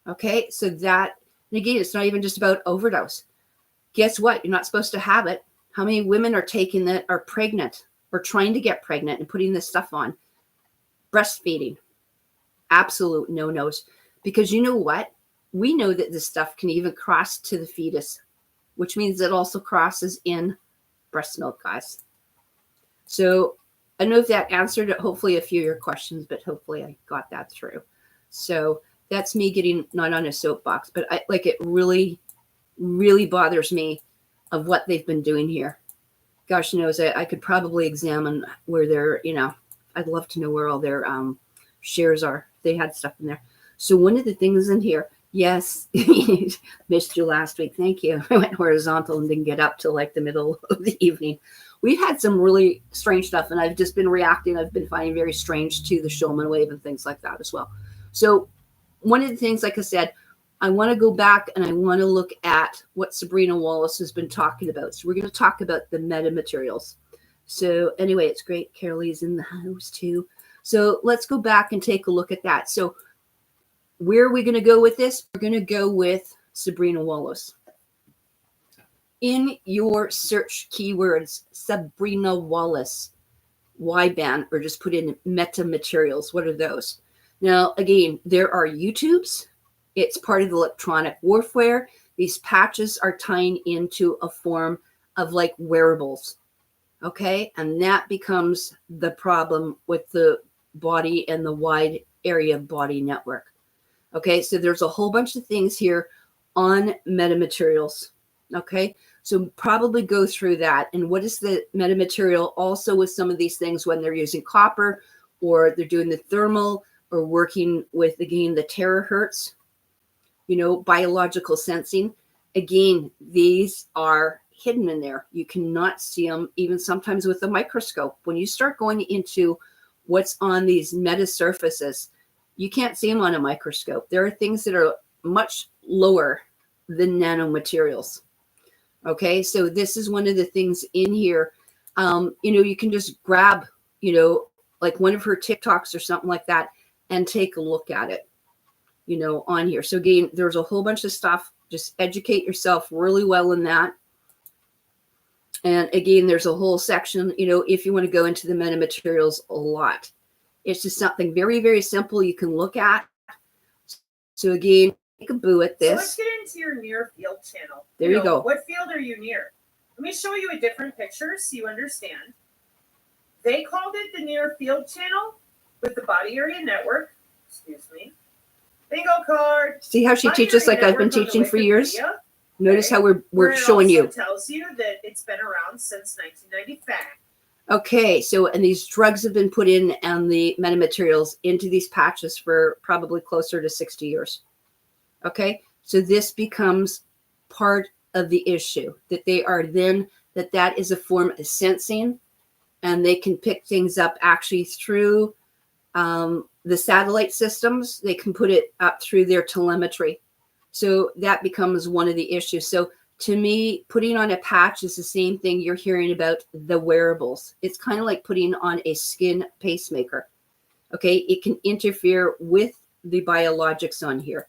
Okay, so that, and again, it's not even just about overdose. Guess what? You're not supposed to have it. How many women are taking that, are pregnant or trying to get pregnant and putting this stuff on? Breastfeeding, absolute no-nos. Because you know what? We know that this stuff can even cross to the fetus, which means it also crosses in breast milk, guys. So I don't know if that answered hopefully a few of your questions, but hopefully I got that through. So that's me getting not on a soapbox, but it really, really bothers me of what they've been doing here. Gosh knows I could probably examine where they're, I'd love to know where all their shares are. They had stuff in there. So one of the things in here, yes, missed you last week. Thank you. I went horizontal and didn't get up till like the middle of the evening. We've had some really strange stuff, and I've just been reacting. I've been finding very strange to the Shulman wave and things like that as well. So one of the things, like I said, I want to go back and I want to look at what Sabrina Wallace has been talking about. So we're going to talk about the metamaterials. So anyway, it's great. Carolee's in the house too. So let's go back and take a look at that. So where are we going to go with this? We're going to go with Sabrina Wallace. In your search keywords, Sabrina Wallace, WBAN, or just put in metamaterials. What are those? Now, again, there are YouTubes. It's part of the electronic warfare. These patches are tying into a form of like wearables. Okay. And that becomes the problem with the body and the wide area body network. Okay. So there's a whole bunch of things here on metamaterials. Okay. So probably go through that. And what is the metamaterial also with some of these things when they're using copper or they're doing the thermal or working with, again, the terahertz, biological sensing. Again, these are hidden in there. You cannot see them even sometimes with a microscope. When you start going into what's on these meta surfaces, you can't see them on a microscope. There are things that are much lower than nanomaterials. Okay, so this is one of the things in here. You can just grab, like one of her TikToks or something like that and take a look at it, on here. So again, there's a whole bunch of stuff. Just educate yourself really well in that. And again, there's a whole section, if you want to go into the metamaterials a lot. It's just something very, very simple you can look at. So again, take a boo at this.
So let's get into your near field channel.
There you go.
What field are you near? Let me show you a different picture so you understand. They called it the near field channel with the body area network. Excuse me. Bingo card.
See how she teaches like I've been teaching for years? Notice how we're showing you.
It tells you that it's been around since 1995.
Okay, so and these drugs have been put in and the metamaterials into these patches for probably closer to 60 years. Okay, so this becomes part of the issue that they are then that is a form of sensing, and they can pick things up actually through the satellite systems. They can put it up through their telemetry. So that becomes one of the issues. So to me, putting on a patch is the same thing you're hearing about the wearables. It's kind of like putting on a skin pacemaker. Okay, it can interfere with the biologics on here.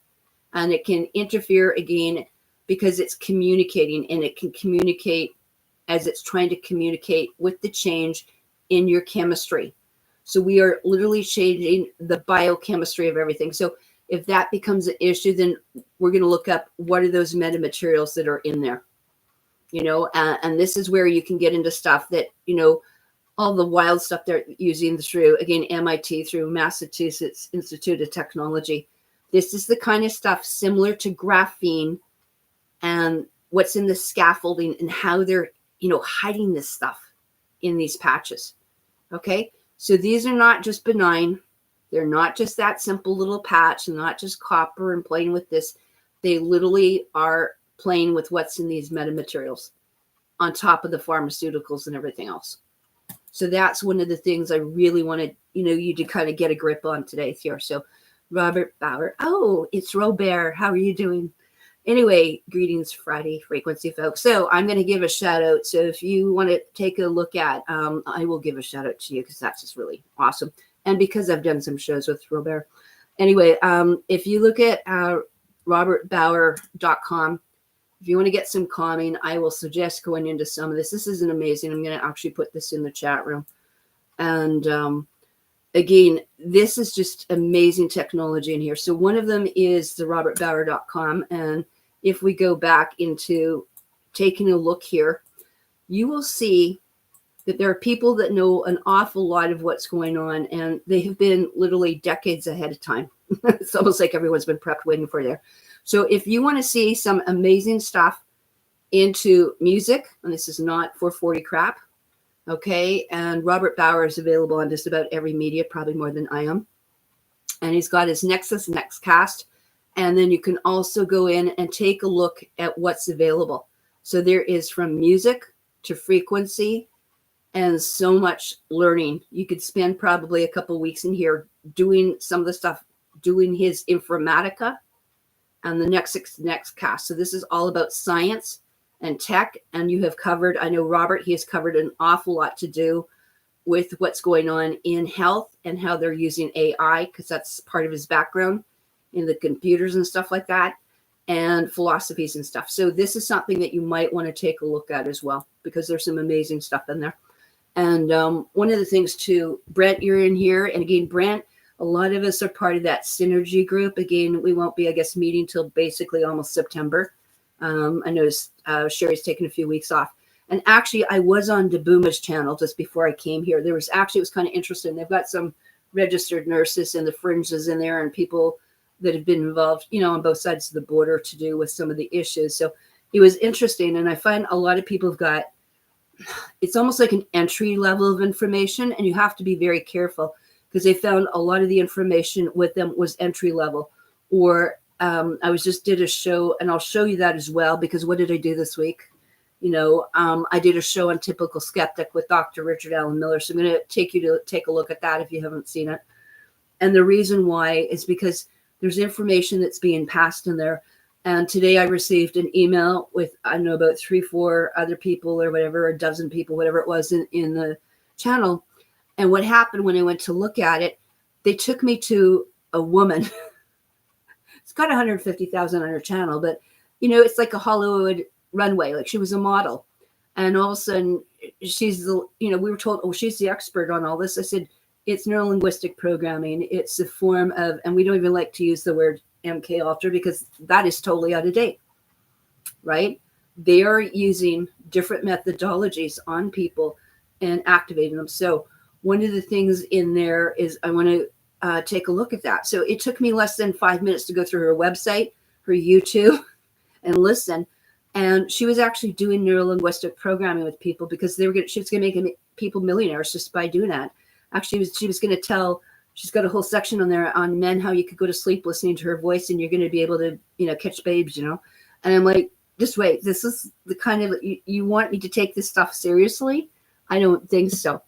And it can interfere again because it's communicating, and it can communicate as it's trying to communicate with the change in your chemistry. So we are literally changing the biochemistry of everything. So if that becomes an issue, then we're going to look up what are those metamaterials that are in there, and this is where you can get into stuff that, all the wild stuff they're using through, again, MIT, through Massachusetts Institute of Technology. This is the kind of stuff similar to graphene and what's in the scaffolding and how they're, hiding this stuff in these patches. Okay. So these are not just benign. They're not just that simple little patch and not just copper and playing with this. They literally are playing with what's in these metamaterials on top of the pharmaceuticals and everything else. So that's one of the things I really wanted, you to kind of get a grip on today here. So Robert Bauer. Oh, it's Robert. How are you doing? Anyway, greetings Friday frequency, folks. So I'm going to give a shout out. So if you want to take a look at, I will give a shout out to you because that's just really awesome. And because I've done some shows with Robert. Anyway, if you look at robertbauer.com, if you want to get some calming, I will suggest going into some of this. This isn't amazing. I'm going to actually put this in the chat room. And again, this is just amazing technology in here. So one of them is the robertbauer.com. And if we go back into taking a look here, you will see that there are people that know an awful lot of what's going on, and they have been literally decades ahead of time. It's almost like everyone's been prepped waiting for there. So if you want to see some amazing stuff into music, and this is not 440 crap, okay, and Robert Bauer is available on just about every media, probably more than I am. And he's got his Nexus Nextcast. And then you can also go in and take a look at what's available. So there is from music to frequency and so much learning. You could spend probably a couple of weeks in here doing some of the stuff, doing his informatica and the Nextcast. So this is all about science and tech. And you have covered, I know Robert, he has covered an awful lot to do with what's going on in health and how they're using AI, because that's part of his background in the computers and stuff like that, and philosophies and stuff. So this is something that you might want to take a look at as well, because there's some amazing stuff in there. And one of the things too, Brent, you're in here. And again, Brent, a lot of us are part of that synergy group. Again, we won't be, I guess, meeting till basically almost September. I noticed Sherry's taken a few weeks off. And actually, I was on Dabuma's channel just before I came here. There was actually, it was kind of interesting. They've got some registered nurses and the fringes in there and people that have been involved, on both sides of the border to do with some of the issues. So it was interesting. And I find a lot of people have got, it's almost like an entry level of information, and you have to be very careful because they found a lot of the information with them was entry level. Or I did a show, and I'll show you that as well, because what did I do this week? I did a show on Typical Skeptic with Dr. Richard Allen Miller. So I'm going to take you to take a look at that if you haven't seen it. And the reason why is because there's information that's being passed in there. And today I received an email with, I know, about 3-4 other people or whatever, a dozen people, whatever it was in the channel. And what happened when I went to look at it, they took me to a woman. It's got 150,000 on her channel, but, it's like a Hollywood runway. Like she was a model. And all of a sudden she's we were told, oh, she's the expert on all this. I said, it's neurolinguistic programming. It's a form of, and we don't even like to use the word MK Ultra because that is totally out of date, right? They are using different methodologies on people and activating them. So one of the things in there is I want to take a look at that. So it took me less than 5 minutes to go through her website, her YouTube, and listen. And she was actually doing neurolinguistic programming with people because she was going to make people millionaires just by doing that. Actually, she was going to tell, she's got a whole section on there on men, how you could go to sleep listening to her voice and you're going to be able to, catch babes, And I'm like, just wait, this is the kind of, you want me to take this stuff seriously? I don't think so.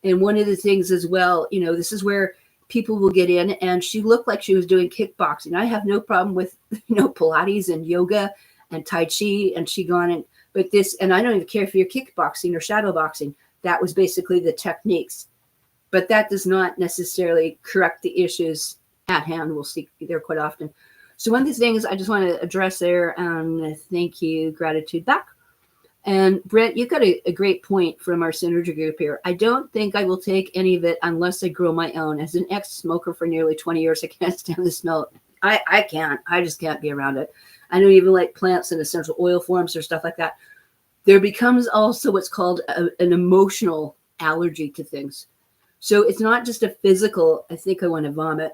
And one of the things as well, this is where people will get in, and she looked like she was doing kickboxing. I have no problem with, Pilates and yoga and Tai Chi and Qigong, but this, and I don't even care if you're kickboxing or shadow boxing. That was basically the techniques. But that does not necessarily correct the issues at hand. We'll see there quite often. So one of the things I just want to address there, thank you, gratitude back. And Brett, you got a great point from our synergy group here. I don't think I will take any of it unless I grow my own. As an ex-smoker for nearly 20 years, I can't stand the smell. I can't. I just can't be around it. I don't even like plants in essential oil forms or stuff like that. There becomes also what's called an emotional allergy to things. So it's not just a physical, I think I want to vomit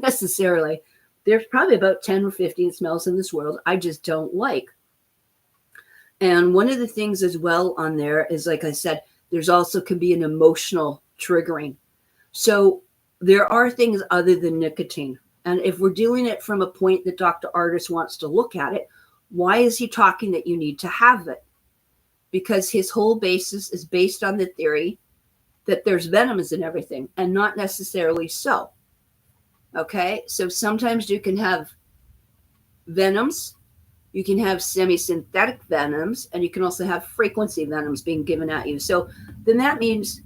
necessarily. There's probably about 10 or 15 smells in this world I just don't like. And one of the things as well on there is, like I said, there's also can be an emotional triggering. So there are things other than nicotine. And if we're doing it from a point that Dr. Artis wants to look at it, why is he talking that you need to have it? Because his whole basis is based on the theory that there's venoms in everything, and not necessarily so. Okay, so sometimes you can have venoms, you can have semi-synthetic venoms, and you can also have frequency venoms being given at you. So then that means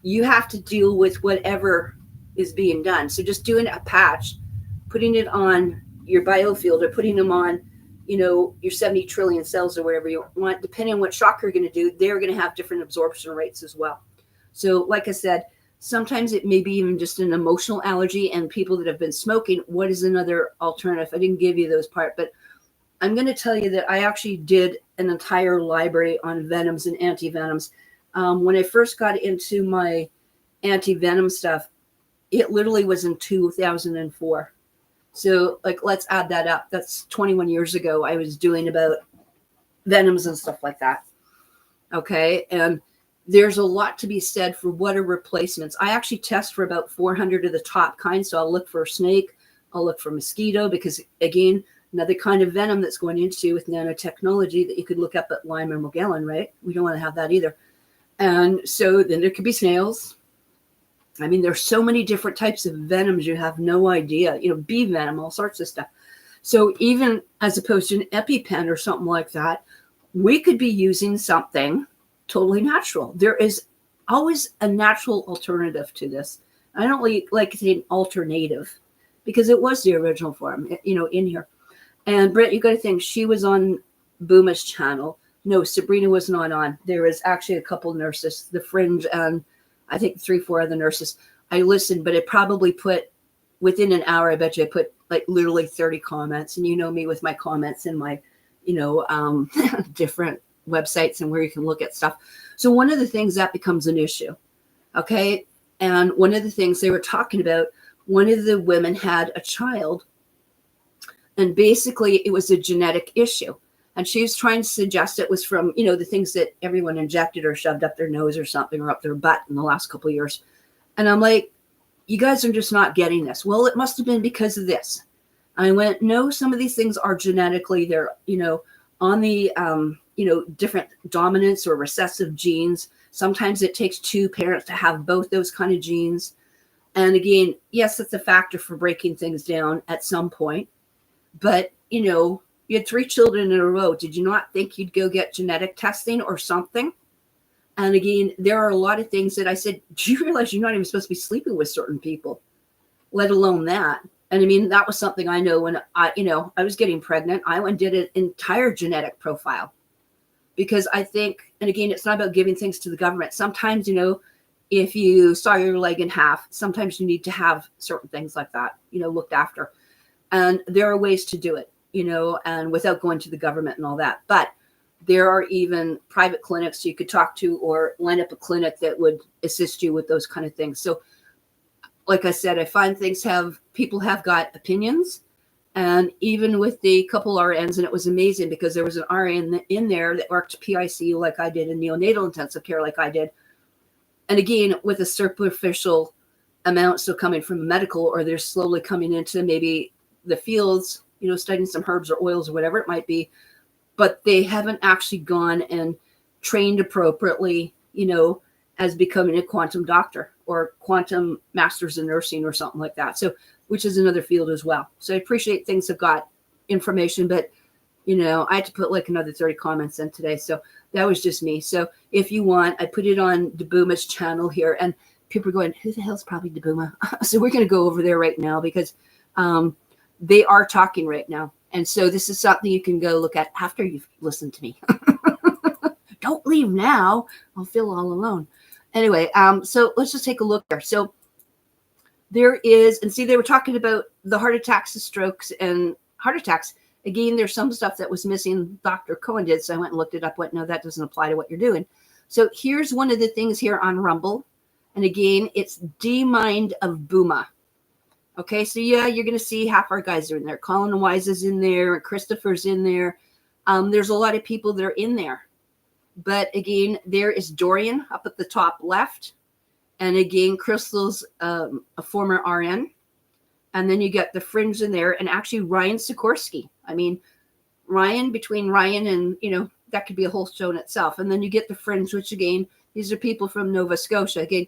you have to deal with whatever is being done. So just doing a patch, putting it on your BioFIELD, or putting them on, your 70 trillion cells or whatever you want, depending on what shock you're going to do, they're going to have different absorption rates as well. So like I said, sometimes it may be even just an emotional allergy, and people that have been smoking, what is another alternative? I didn't give you those part, but I'm going to tell you that I actually did an entire library on venoms and anti-venoms. When I first got into my anti-venom stuff, it literally was in 2004. So let's add that up. That's 21 years ago. I was doing about venoms and stuff like that. Okay. And there's a lot to be said for what are replacements. I actually test for about 400 of the top kinds. So I'll look for snake, I'll look for mosquito, because again, another kind of venom that's going into with nanotechnology that you could look up at Lyme and Morgellon, right? We don't want to have that either. And so then there could be snails. I mean, there's so many different types of venoms, you have no idea, bee venom, all sorts of stuff. So even as opposed to an EpiPen or something like that, we could be using something totally natural. There is always a natural alternative to this. I don't like to say an alternative, because it was the original form, in here. And Brett, you got to think, she was on Booma's channel. No, Sabrina was not on. There was actually a couple nurses, the Fringe, and I think 3-4 other nurses. I listened, but it probably put, within an hour, I bet you I put literally 30 comments. And you know me with my comments and my, different websites and where you can look at stuff. So one of the things that becomes an issue. Okay. And one of the things they were talking about, one of the women had a child, and basically it was a genetic issue. And she was trying to suggest it was from, the things that everyone injected or shoved up their nose or something, or up their butt in the last couple of years. And I'm like, you guys are just not getting this. Well, it must have been because of this. I went, no, some of these things are genetically, they're, on the, different dominance or recessive genes. Sometimes it takes two parents to have both those kind of genes. And again, yes, it's a factor for breaking things down at some point. But, you had 3 children in a row. Did you not think you'd go get genetic testing or something? And again, there are a lot of things that I said, do you realize you're not even supposed to be sleeping with certain people, let alone that? And I mean, that was something I know when I was getting pregnant. I went and did an entire genetic profile, because I think, and again, it's not about giving things to the government. Sometimes, if you saw your leg in half, sometimes you need to have certain things like that, looked after. And there are ways to do it, and without going to the government and all that. But there are even private clinics you could talk to, or line up a clinic that would assist you with those kind of things. So like I said, I find people have got opinions. And even with the couple RNs, and it was amazing because there was an RN in there that worked PICU like I did, and neonatal intensive care like I did. And again, with a superficial amount still coming from medical, or they're slowly coming into maybe the fields, studying some herbs or oils or whatever it might be, but they haven't actually gone and trained appropriately, as becoming a quantum doctor or quantum masters in nursing or something like that. So, which is another field as well. So I appreciate things have got information, but I had to put another 30 comments in today. So that was just me. So if you want, I put it on Dabuma's channel here, and people are going, who the hell's probably Dabuma? So we're going to go over there right now, because they are talking right now. And so this is something you can go look at after you've listened to me. Don't leave now. I'll feel all alone. Anyway, so let's just take a look there. So there is, and see, they were talking about the heart attacks, the strokes, and heart attacks. Again, there's some stuff that was missing. Dr. Cohen did, so I went and looked it up. Went, no, that doesn't apply to what you're doing. So here's one of the things here on Rumble. And again, it's D-Mind of Booma. Okay, so yeah, you're going to see half our guys are in there. Colin Wise is in there. Christopher's in there. There's a lot of people that are in there. But again, there is Dorian up at the top left. And again, Crystal's a former RN. And then you get the fringe in there, and actually Ryan Sikorsky. I mean, between Ryan and, that could be a whole show in itself. And then you get the fringe, which again, these are people from Nova Scotia, again,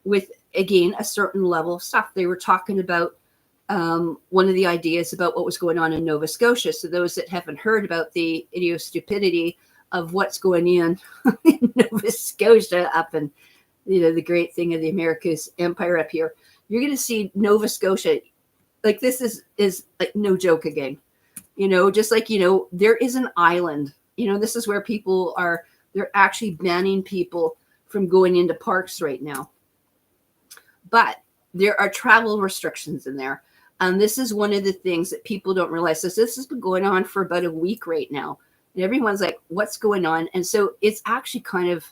with, again, a certain level of stuff. They were talking about one of the ideas about what was going on in Nova Scotia. So those that haven't heard about the idiostupidity of what's going on in Nova Scotia up in, the great thing of the America's empire up here, you're going to see Nova Scotia. Like this is like no joke again, just like, there is an island, this is where people are, they're actually banning people from going into parks right now. But there are travel restrictions in there. And this is one of the things that people don't realize. This has been going on for about a week right now. And everyone's like, what's going on? And so it's actually kind of,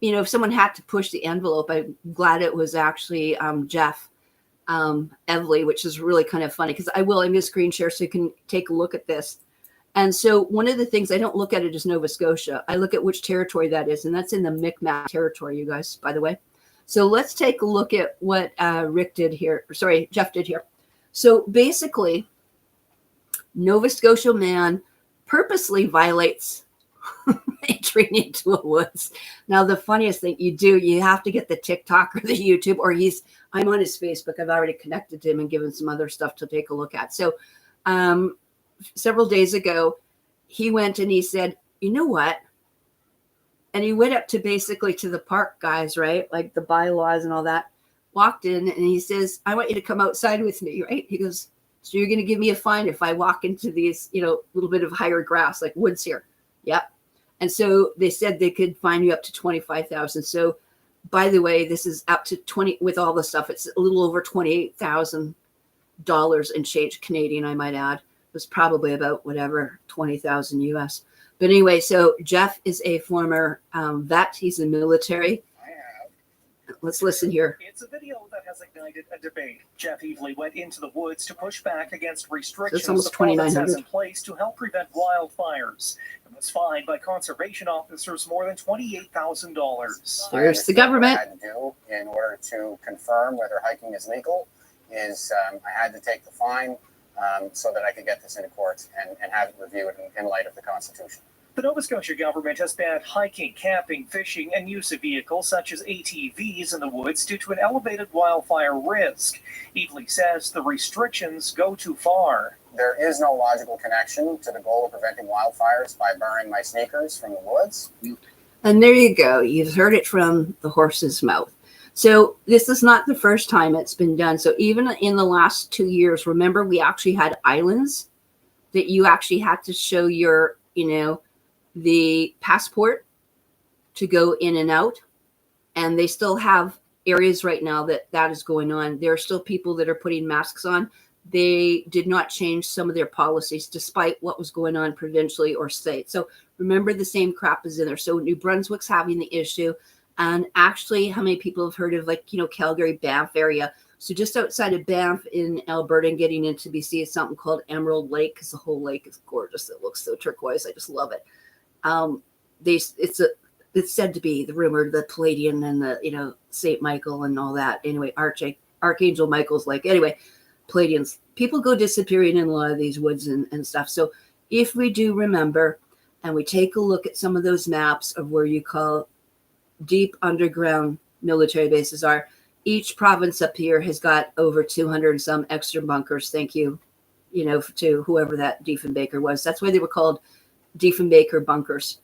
if someone had to push the envelope, I'm glad it was actually Jeff Evely, which is really kind of funny because I'm going to screen share so you can take a look at this. And so one of the things, I don't look at it as Nova Scotia. I look at which territory that is. And that's in the Micmac territory, you guys, by the way. So let's take a look at what Jeff did here. So basically, Nova Scotia man purposely violates entering into a woods. Now, the funniest thing you have to get the TikTok or the YouTube, or I'm on his Facebook. I've already connected to him and given some other stuff to take a look at. So several days ago, he went and he said, you know what? And he went up to basically to the park guys, right? Like the bylaws and all that, walked in and he says, I want you to come outside with me, right? He goes, so you're going to give me a fine if I walk into these, little bit of higher grass, like woods here. Yep. And so they said they could fine you up to $25,000. So by the way, this is up to 20 with all the stuff. It's a little over $28,000 and change Canadian, I might add. It was probably about 20,000 US. But anyway, so Jeff is a former vet. He's in the military. Let's listen here.
It's a video that has ignited a debate. Jeff Evely went into the woods to push back against restrictions the province has in place to help prevent wildfires. It was fined by conservation officers more than $28,000.
There's the government.
What I had to do in order to confirm whether hiking is legal is I had to take the fine so that I could get this into court and have it reviewed in light of the Constitution.
The Nova Scotia government has banned hiking, camping, fishing, and use of vehicles such as ATVs in the woods due to an elevated wildfire risk. Evely says the restrictions go too far.
There is no logical connection to the goal of preventing wildfires by burning my sneakers from the woods.
And there you go. You've heard it from the horse's mouth. So this is not the first time it's been done. So even in the last 2 years, remember, we actually had islands that you actually had to show your, the passport to go in and out. And they still have areas right now that is going on. There are still people that are putting masks on. They did not change some of their policies despite what was going on provincially or state. So remember, the same crap is in there. So New Brunswick's having the issue. And actually, how many people have heard of Calgary, Banff area? So just outside of Banff in Alberta and getting into BC is something called Emerald Lake, because the whole lake is gorgeous. It looks so turquoise. I just love it. It's said to be the rumor, the Palladian and the Saint Michael and all that. Anyway, Archangel Michael's Lake. Anyway, Palladians. People go disappearing in a lot of these woods and stuff. So if we do remember, and we take a look at some of those maps of where you call deep underground military bases are, each province up here has got over 200 and some extra bunkers. Thank you, to whoever that Diefenbaker was. That's why they were called Diefenbaker bunkers,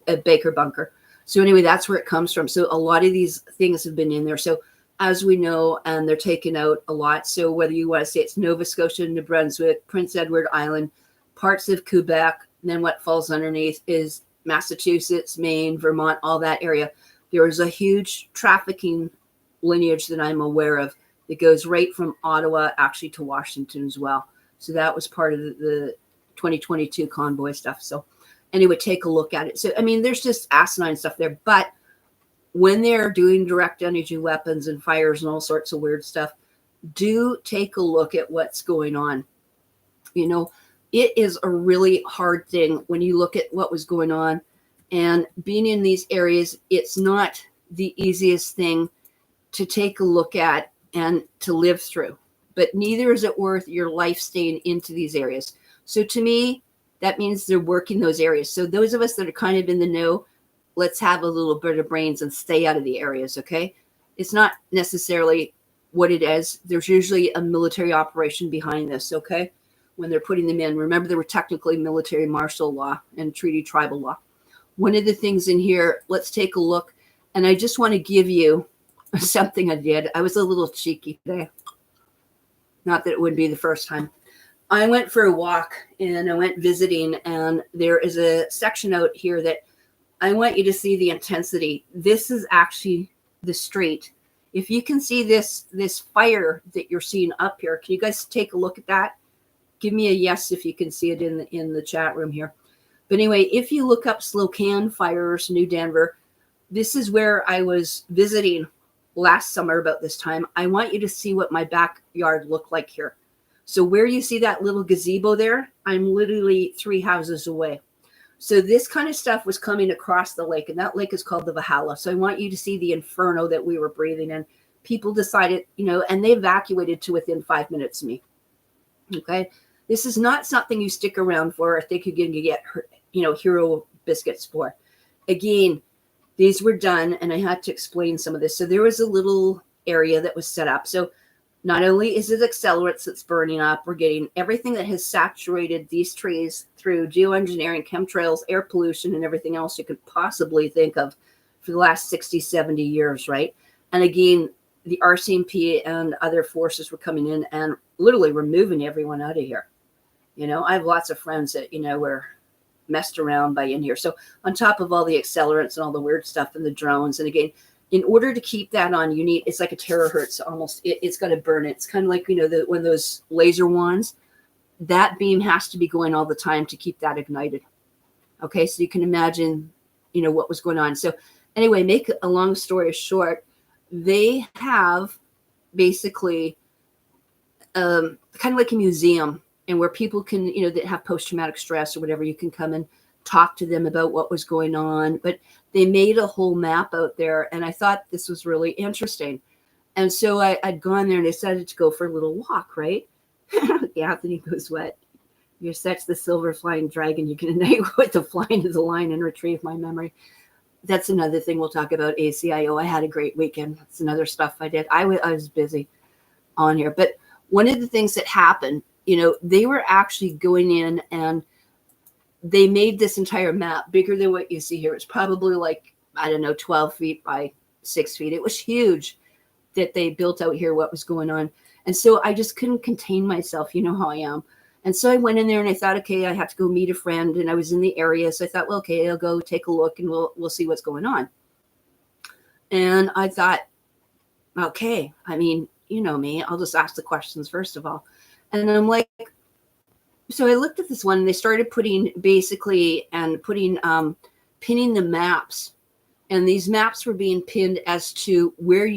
a Baker bunker. So anyway, that's where it comes from. So a lot of these things have been in there. So as we know, and they're taken out a lot. So whether you want to say it's Nova Scotia, New Brunswick, Prince Edward Island, parts of Quebec, and then what falls underneath is Massachusetts, Maine, Vermont, all that area. There is a huge trafficking lineage that I'm aware of that goes right from Ottawa actually to Washington as well. So that was part of the 2022 convoy stuff. So anyway, take a look at it. So, there's just asinine stuff there. But when they're doing direct energy weapons and fires and all sorts of weird stuff, do take a look at what's going on. It is a really hard thing when you look at what was going on. And being in these areas, it's not the easiest thing to take a look at and to live through. But neither is it worth your life staying into these areas. So to me, that means they're working those areas. So those of us that are kind of in the know, let's have a little bit of brains and stay out of the areas, okay? It's not necessarily what it is. There's usually a military operation behind this, okay? When they're putting them in. Remember, there were technically military martial law and treaty tribal law. One of the things in here, let's take a look. And I just want to give you something I did. I was a little cheeky today. Not that it would be the first time. I went for a walk and I went visiting, and there is a section out here that I want you to see the intensity. This is actually the street. If you can see this fire that you're seeing up here, can you guys take a look at that? Give me a yes if you can see it in the chat room here. But anyway, if you look up Slocan Fires, New Denver, this is where I was visiting last summer about this time. I want you to see what my backyard looked like here. So where you see that little gazebo there, I'm literally 3 houses away. So this kind of stuff was coming across the lake, and that lake is called the Valhalla. So I want you to see the inferno that we were breathing in. People decided, and they evacuated to within 5 minutes of me. Okay. This is not something you stick around for. I think you're going to get, hero biscuits for. Again, these were done, and I had to explain some of this. So there was a little area that was set up. So not only is it accelerants that's burning up, we're getting everything that has saturated these trees through geoengineering, chemtrails, air pollution, and everything else you could possibly think of for the last 60, 70 years, right? And again, the RCMP and other forces were coming in and literally removing everyone out of here. I have lots of friends that, were messed around by in here. So on top of all the accelerants and all the weird stuff and the drones, and again, in order to keep that on, you need, it's like a terahertz almost. It's got to burn it. It's kind of like, when those laser wands, that beam has to be going all the time to keep that ignited. Okay, so you can imagine, what was going on. So anyway, make a long story short, they have basically kind of like a museum, and where people can, that have post-traumatic stress or whatever, you can come and talk to them about what was going on. But they made a whole map out there, and I thought this was really interesting. And so I'd gone there and decided to go for a little walk, right? Anthony goes, what? You're such the silver flying dragon. You can ignite with the flying of the line and retrieve my memory. That's another thing we'll talk about, ACIO. I had a great weekend. That's another stuff I did. I was busy on here. But one of the things that happened, they were actually going in and they made this entire map bigger than what you see here. It's probably like, 12 feet by 6 feet. It was huge that they built out here, what was going on. And so I just couldn't contain myself. You know how I am. And so I went in there and I thought, okay, I have to go meet a friend. And I was in the area. So I thought, well, okay, I'll go take a look and we'll see what's going on. And I thought, okay, you know me, I'll just ask the questions first of all. And I'm like, so I looked at this one and they started pinning the maps, and these maps were being pinned as to where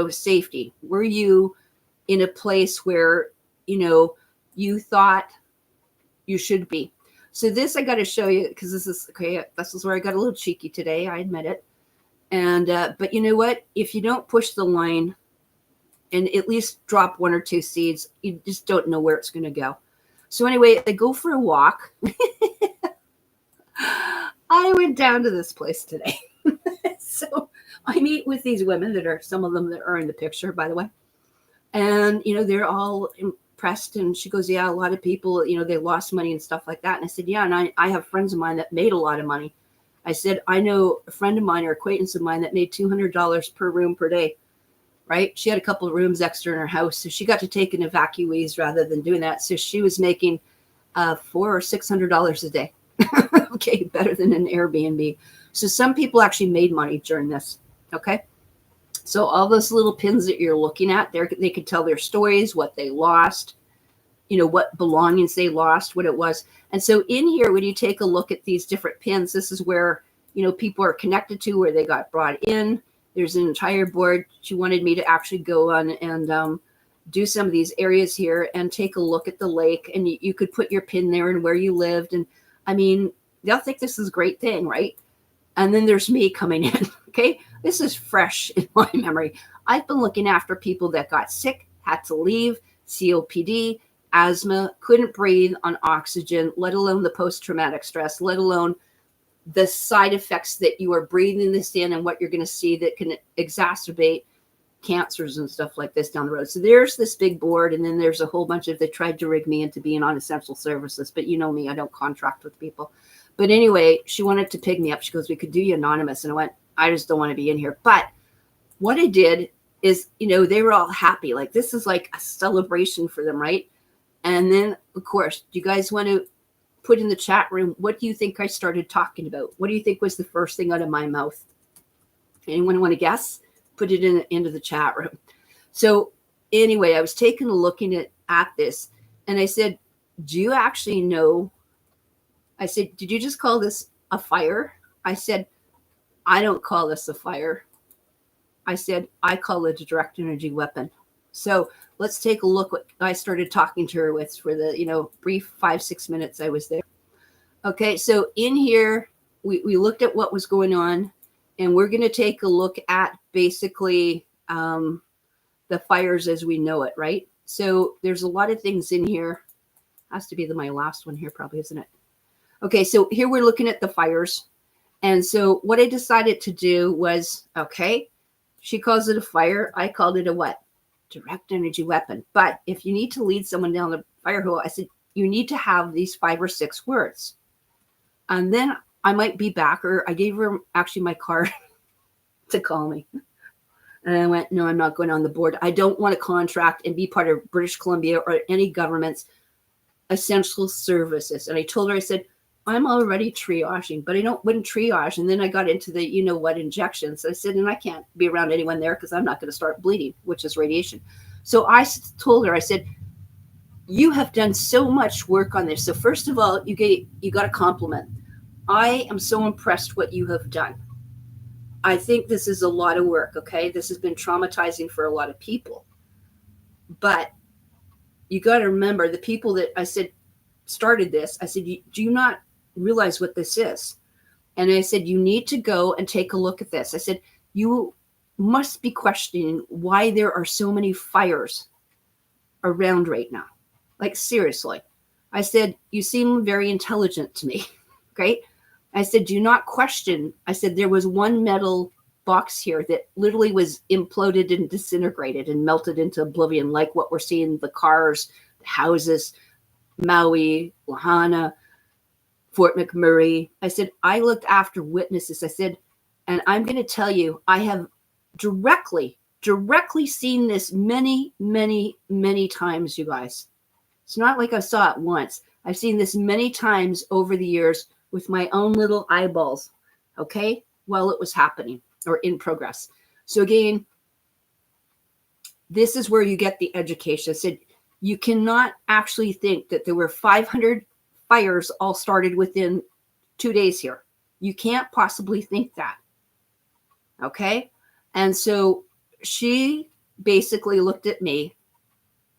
safety, were you in a place where, you thought you should be. So this, I got to show you, because this is where I got a little cheeky today. I admit it. And, but you know what, if you don't push the line and at least drop 1 or 2 seeds, you just don't know where it's going to go. So anyway, I go for a walk. I went down to this place today. So I meet with these women that are, some of them that are in the picture, by the way. And, they're all impressed. And she goes, yeah, a lot of people, they lost money and stuff like that. And I said, yeah, and I have friends of mine that made a lot of money. I said, I know a friend of mine or acquaintance of mine that made $200 per room per day. Right? She had a couple of rooms extra in her house. So she got to take an evacuees rather than doing that. So she was making $400 or $600 a day. Okay, better than an Airbnb. So some people actually made money during this. Okay. So all those little pins that you're looking at there, they could tell their stories, what they lost, what belongings they lost, what it was. And so in here, when you take a look at these different pins, this is where, people are connected to, where they got brought in. There's an entire board. She wanted me to actually go on and do some of these areas here and take a look at the lake. And you could put your pin there and where you lived. And they'll think this is a great thing, right? And then there's me coming in. Okay. This is fresh in my memory. I've been looking after people that got sick, had to leave, COPD, asthma, couldn't breathe on oxygen, let alone the post-traumatic stress, let alone the side effects that you are breathing this in and what you're going to see that can exacerbate cancers and stuff like this down the road. So there's this big board, and then there's a whole bunch of, they tried to rig me into being on essential services, but you know me, I don't contract with people. But anyway, she wanted to pick me up. She goes, we could do you anonymous. And I went, I just don't want to be in here. But what I did is, they were all happy. Like, this is like a celebration for them, right? And then, of course, do you guys want to put in the chat room, what do you think I started talking about? What do you think was the first thing out of my mouth? Anyone want to guess? Put it into the chat room. So anyway, I was taking a looking at this, and I said, do you actually know? I said, did you just call this a fire? I said, I don't call this a fire. I said, I call it a direct energy weapon. So let's take a look what I started talking to her with for the, brief 5-6 minutes I was there. Okay, so in here, we looked at what was going on, and we're going to take a look at basically the fires as we know it, right? So there's a lot of things in here. Has to be my last one here probably, isn't it? Okay, so here we're looking at the fires. And so what I decided to do was, okay, she calls it a fire. I called it a what? Direct energy weapon. But if you need to lead someone down the fire hole, I said, you need to have these 5 or 6 words. And then I might be back, or I gave her actually my card to call me. And I went, no, I'm not going on the board. I don't want to contract and be part of British Columbia or any government's essential services. And I told her, I said, I'm already triaging, but I wouldn't triage. And then I got into the, what, injections. I said, and I can't be around anyone there because I'm not going to start bleeding, which is radiation. So I told her, I said, you have done so much work on this. So first of all, you got a compliment. I am so impressed what you have done. I think this is a lot of work. Okay. This has been traumatizing for a lot of people, but you got to remember the people that I said started this. I said, do you not realize what this is? And I said, you need to go and take a look at this. I said, you must be questioning why there are so many fires around right now. Like, seriously. I said, you seem very intelligent to me. Okay. I said, do not question. I said, there was one metal box here that literally was imploded and disintegrated and melted into oblivion, like what we're seeing, the cars, the houses, Maui, Lahaina, Fort McMurray. I said, I looked after witnesses. I said, and I'm going to tell you, I have directly seen this many, many, many times, you guys. It's not like I saw it once. I've seen this many times over the years with my own little eyeballs, okay, while it was happening or in progress. So again, this is where you get the education. I said, you cannot actually think that there were 500 fires all started within 2 days here. You can't possibly think that. Okay. And so she basically looked at me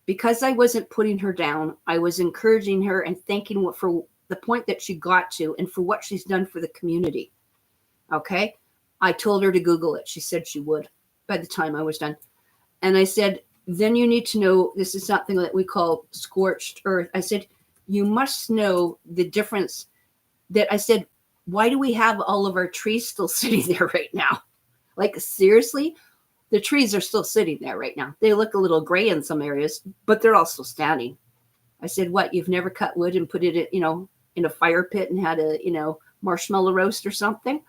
because I wasn't putting her down. I was encouraging her and thanking for the point that she got to and for what she's done for the community. Okay. I told her to Google it. She said she would by the time I was done. And I said, then you need to know this is something that we call scorched earth. I said, you must know the difference that I said, why do we have all of our trees still sitting there right now? Like, seriously, the trees are still sitting there right now. They look a little gray in some areas, but they're all still standing. I said, what, you've never cut wood and put it, in a fire pit and had a, marshmallow roast or something?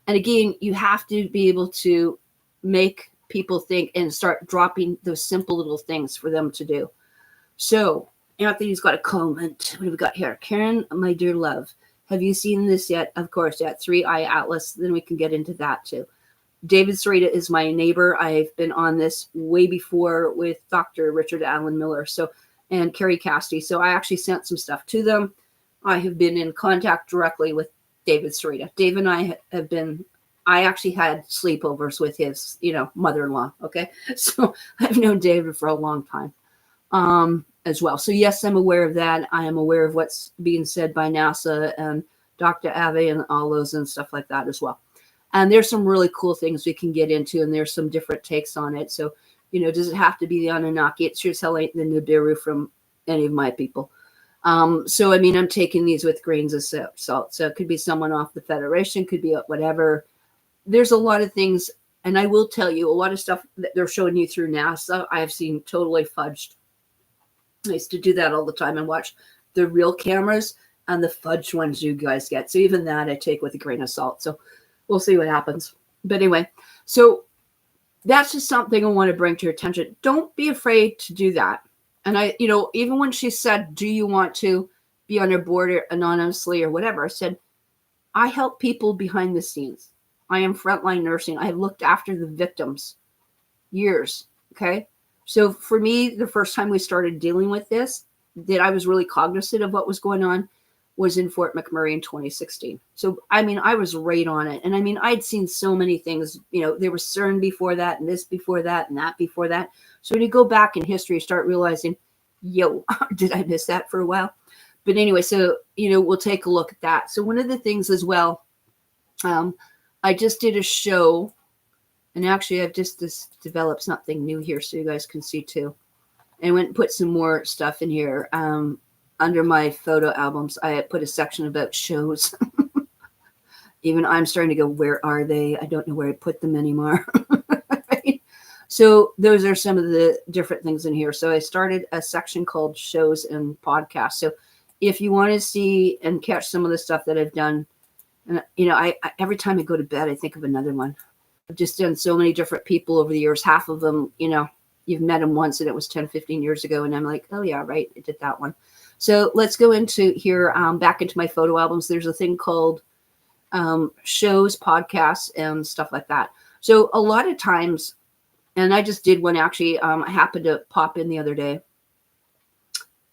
And again, you have to be able to make people think and start dropping those simple little things for them to do. So Anthony's got a comment. What have we got here? Karen, my dear love, have you seen this yet? Of course, yeah, 3-Eye Atlas. Then we can get into that too. David Sarita is my neighbor. I've been on this way before with Dr. Richard Allen Miller. And Carrie Cassidy. So I actually sent some stuff to them. I have been in contact directly with David Sarita. Dave and I I actually had sleepovers with his, mother-in-law. Okay. So I've known David for a long time as well. So yes, I'm aware of that. I am aware of what's being said by NASA and Dr. Ave and all those and stuff like that as well. And there's some really cool things we can get into, and there's some different takes on it. So, does it have to be the Anunnaki? It sure as hell ain't the Nibiru from any of my people. So, I mean, I'm taking these with grains of salt. So it could be someone off the Federation, could be whatever. There's a lot of things, and I will tell you, a lot of stuff that they're showing you through NASA, I have seen totally fudged. I used to do that all the time and watch the real cameras and the fudged ones you guys get. So even that I take with a grain of salt. So we'll see what happens. But anyway, so that's just something I want to bring to your attention. Don't be afraid to do that. And I, even when she said, do you want to be on your board anonymously or whatever, I said, I help people behind the scenes. I am frontline nursing. I have looked after the victims years. Okay. So for me, the first time we started dealing with this, that I was really cognizant of what was going on, was in Fort McMurray in 2016. So, I mean, I was right on it. And I mean, I'd seen so many things, there was CERN before that, and this before that, and that before that. So when you go back in history, you start realizing, did I miss that for a while? But anyway, so, we'll take a look at that. So one of the things as well, I just did a show, and actually I've just developed something new here so you guys can see too. And I went and put some more stuff in here. Under my photo albums, I put a section about shows. Even I'm starting to go, where are they? I don't know where I put them anymore. Right? So those are some of the different things in here. So I started a section called shows and podcasts. So if you want to see and catch some of the stuff that I've done, and I every time I go to bed, I think of another one. I've just done so many different people over the years. Half of them, you've met them once and it was 10, 15 years ago. And I'm like, oh yeah, right. I did that one. So let's go into here, back into my photo albums. There's a thing called shows, podcasts, and stuff like that. So a lot of times, and I just did one actually, I happened to pop in the other day.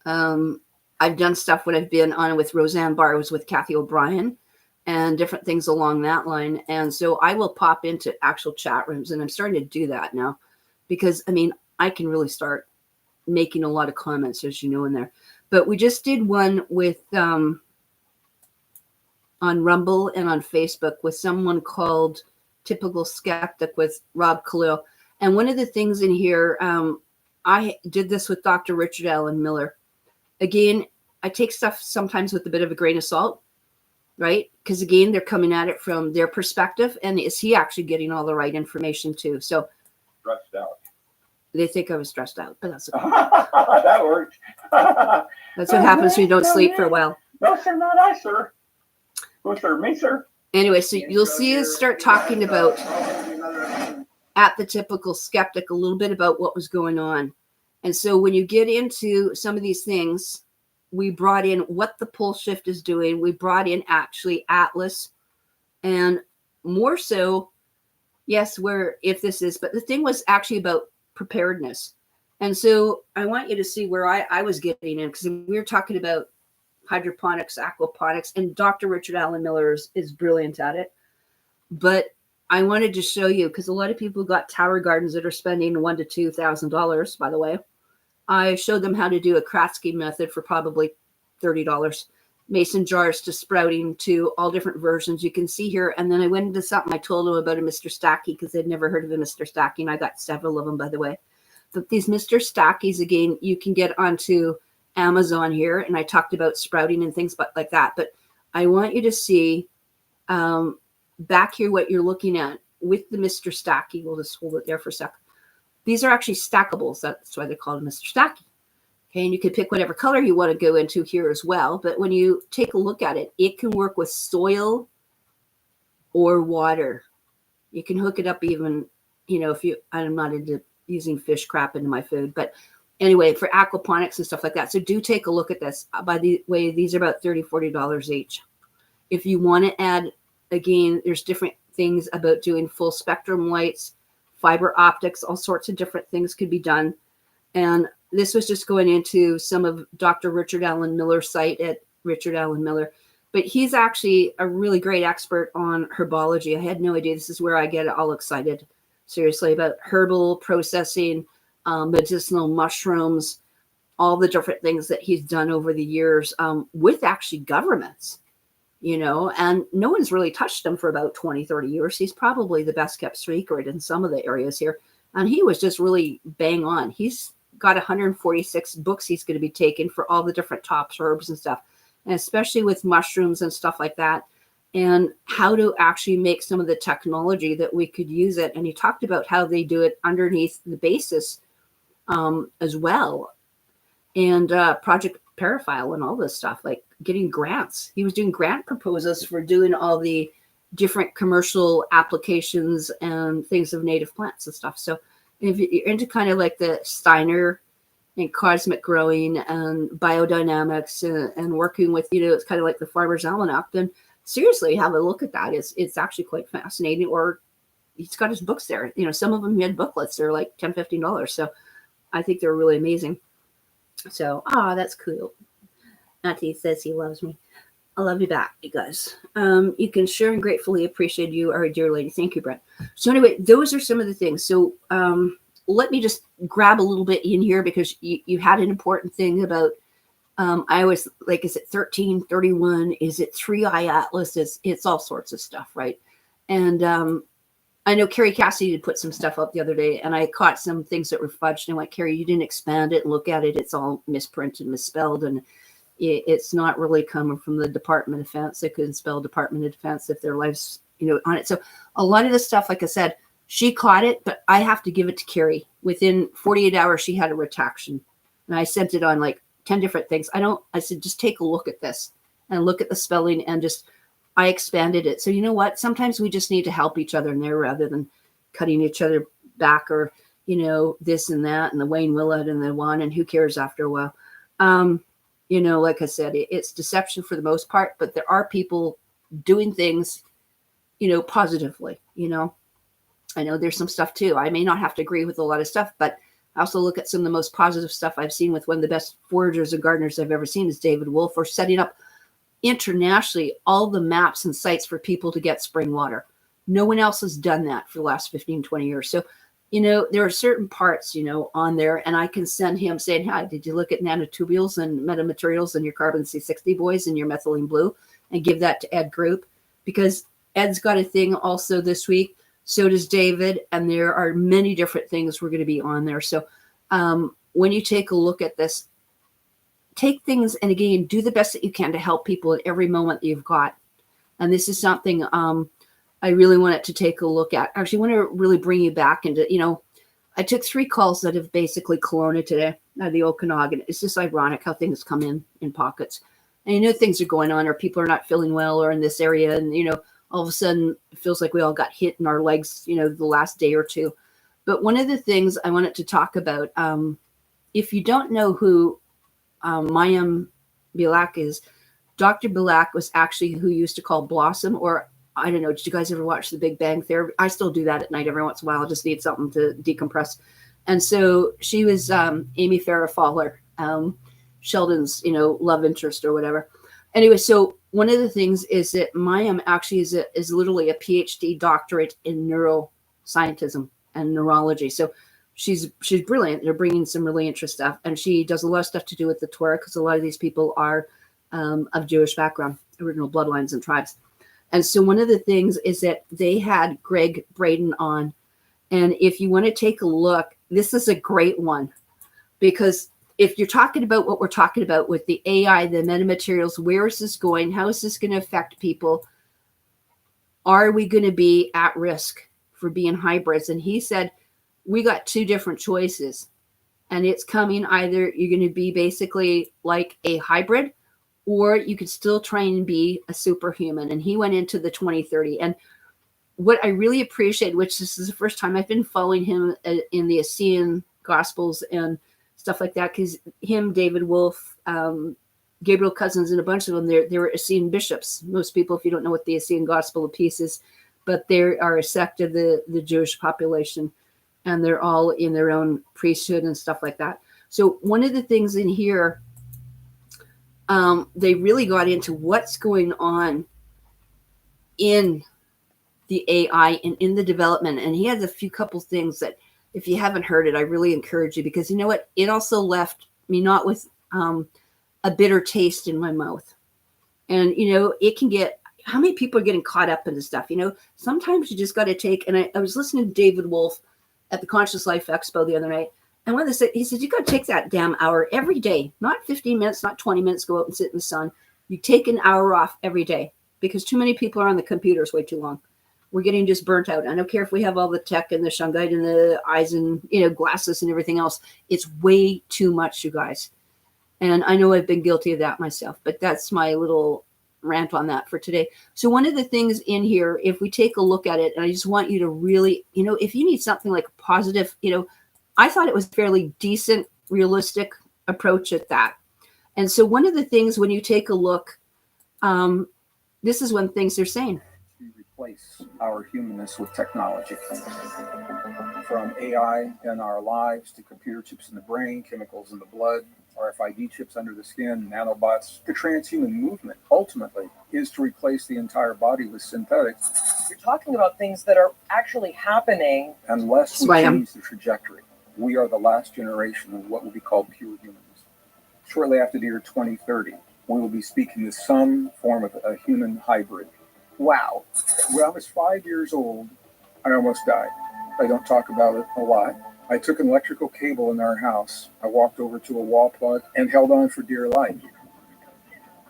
I've done stuff when I've been on with Roseanne Barr, was with Kathy O'Brien, and different things along that line. And so I will pop into actual chat rooms, and I'm starting to do that now because, I mean, I can really start making a lot of comments, as you know, in there. But we just did one with on Rumble and on Facebook with someone called Typical Skeptic with Rob Khalil. And one of the things in here, I did this with Dr. Richard Allen Miller. Again, I take stuff sometimes with a bit of a grain of salt, right? Because again, they're coming at it from their perspective. And is he actually getting all the right information too? So
Stressed out.
they think I was stressed out, but that's okay.
That worked.
That's what happens when you don't sleep for a while.
No, sir, not I, sir. No, sir, me, sir.
Anyway, so you'll see us start talking about, at the Typical Skeptic, a little bit about what was going on. And so when you get into some of these things, we brought in what the pole shift is doing. We brought in actually Atlas, and more so, yes, where if this is, but the thing was actually about preparedness. And so I want you to see where I was getting in, because we were talking about hydroponics, aquaponics, and Dr. Richard Allen Miller is brilliant at it. But I wanted to show you, because a lot of people got tower gardens that are spending $1,000 to $2,000, by the way. I showed them how to do a Kratsky method for probably $30. Mason jars to sprouting to all different versions you can see here. And then I went into something I told them about a Mr. Stacky, because they'd never heard of a Mr. Stacky. And I got several of them, by the way. But these Mr. Stackies, again, you can get onto Amazon here. And I talked about sprouting and things like that. But I want you to see back here what you're looking at with the Mr. Stacky. We'll just hold it there for a second. These are actually stackables. That's why they're called Mr. Stacky. Okay, and you can pick whatever color you want to go into here as well. But when you take a look at it, it can work with soil or water. You can hook it up even, if you, I'm not into using fish crap into my food. But anyway, for aquaponics and stuff like that. So do take a look at this. By the way, these are about $30, $40 each. If you want to add, again, there's different things about doing full spectrum lights, fiber optics, all sorts of different things could be done. And this was just going into some of Dr. Richard Allen Miller's site at Richard Allen Miller. But he's actually a really great expert on herbology. I had no idea. This is where I get all excited, seriously, about herbal processing, medicinal mushrooms, all the different things that he's done over the years with actually governments. and no one's really touched him for about 20, 30 years. He's probably the best kept secret in some of the areas here. And he was just really bang on. He's got 146 books he's going to be taking for all the different tops, herbs and stuff, and especially with mushrooms and stuff like that, and how to actually make some of the technology that we could use it. And he talked about how they do it underneath the basis as well. And Project Paraphile and all this stuff, like getting grants. He was doing grant proposals for doing all the different commercial applications and things of native plants and stuff. So if you're into kind of like the Steiner and cosmic growing and biodynamics and working with, it's kind of like the Farmer's Almanac, then seriously have a look at that. It's actually quite fascinating. Or he's got his books there. Some of them he had booklets. They're like $10, $15. So I think they're really amazing. So, that's cool. Auntie says he loves me. I love you back, you guys. You can share and gratefully appreciate you, our dear lady. Thank you, Brett. So anyway, those are some of the things. So let me just grab a little bit in here, because you had an important thing about, I always like, is it 1331? Is it 3i Atlas? It's all sorts of stuff, right? And I know Carrie Cassidy put some stuff up the other day, and I caught some things that were fudged. And I'm like, Carrie, you didn't expand it and look at it. It's all misprinted, misspelled, and it's not really coming from the Department of Defense. They couldn't spell Department of Defense if their lives, on it. So a lot of the stuff, like I said, she caught it, but I have to give it to Carrie. Within 48 hours, she had a retraction, and I sent it on like 10 different things. I said, just take a look at this and look at the spelling, and I expanded it. So you know what? Sometimes we just need to help each other in there rather than cutting each other back, or, this and that, and the Wayne Willett and the one, and who cares after a while. Like I said, it's deception for the most part, but there are people doing things, positively, I know there's some stuff too. I may not have to agree with a lot of stuff, but I also look at some of the most positive stuff I've seen with one of the best foragers and gardeners I've ever seen is David Wolf, for setting up internationally all the maps and sites for people to get spring water. No one else has done that for the last 15, 20 years. So, there are certain parts, on there, and I can send him saying, hi, did you look at nanotubules and metamaterials and your carbon C60 boys and your methylene blue, and give that to Ed Group, because Ed's got a thing also this week. So does David. And there are many different things we're going to be on there. So when you take a look at this, take things, and again, do the best that you can to help people at every moment that you've got. And this is something I really wanted to take a look at. Actually, I want to really bring you back into, I took 3 calls that have basically Kelowna today, the Okanagan. It's just ironic how things come in pockets. And things are going on, or people are not feeling well, or in this area. And, all of a sudden it feels like we all got hit in our legs, the last day or two. But one of the things I wanted to talk about, if you don't know who Mayim Bialik is, Dr. Bialik was actually who used to call Blossom, or I don't know, did you guys ever watch The Big Bang Theory? I still do that at night every once in a while. I just need something to decompress. And so she was Amy Farrah Fowler, Sheldon's, love interest or whatever. Anyway, so one of the things is that Mayim actually is literally a PhD doctorate in neuroscientism and neurology. So she's brilliant. They're bringing some really interesting stuff. And she does a lot of stuff to do with the Torah, because a lot of these people are of Jewish background, original bloodlines and tribes. And so one of the things is that they had Greg Braden on. And if you want to take a look, this is a great one, because if you're talking about what we're talking about with the AI, the metamaterials, where is this going? How is this going to affect people? Are we going to be at risk for being hybrids? And he said, we got 2 different choices, and it's coming. Either you're going to be basically like a hybrid, or you could still try and be a superhuman. And he went into the 2030. And what I really appreciate, which this is the first time I've been following him in the Essean Gospels and stuff like that, because him, David Wolf, Gabriel Cousins, and a bunch of them, they were Essean bishops. Most people, if you don't know what the Essean Gospel of Peace is, but they are a sect of the Jewish population, and they're all in their own priesthood and stuff like that. So one of the things in here, they really got into what's going on in the AI and in the development. And he has a few couple things that, if you haven't heard it, I really encourage you, because you know what? It also left me not with a bitter taste in my mouth. And, it can get, how many people are getting caught up into stuff? Sometimes you just got to take, and I was listening to David Wolf at the Conscious Life Expo the other night. And one of the, he said, you got to take that damn hour every day, not 15 minutes, not 20 minutes, go out and sit in the sun. You take an hour off every day, because too many people are on the computers way too long. We're getting just burnt out. I don't care if we have all the tech and the shungite and the eyes and, glasses and everything else. It's way too much, you guys. And I know I've been guilty of that myself, but that's my little rant on that for today. So one of the things in here, if we take a look at it, and I just want you to really, if you need something like a positive, I thought it was fairly decent, realistic approach at that. And so one of the things when you take a look, this is one things they're saying.
To replace our humanness with technology. From AI in our lives to computer chips in the brain, chemicals in the blood, RFID chips under the skin, nanobots. The transhuman movement ultimately is to replace the entire body with synthetics.
You're talking about things that are actually happening.
Unless we change the trajectory, we are the last generation of what will be called pure humans. Shortly after the year 2030, we will be speaking with some form of a human hybrid. Wow. When I was 5 years old, I almost died. I don't talk about it a lot. I took an electrical cable in our house. I walked over to a wall plug and held on for dear life.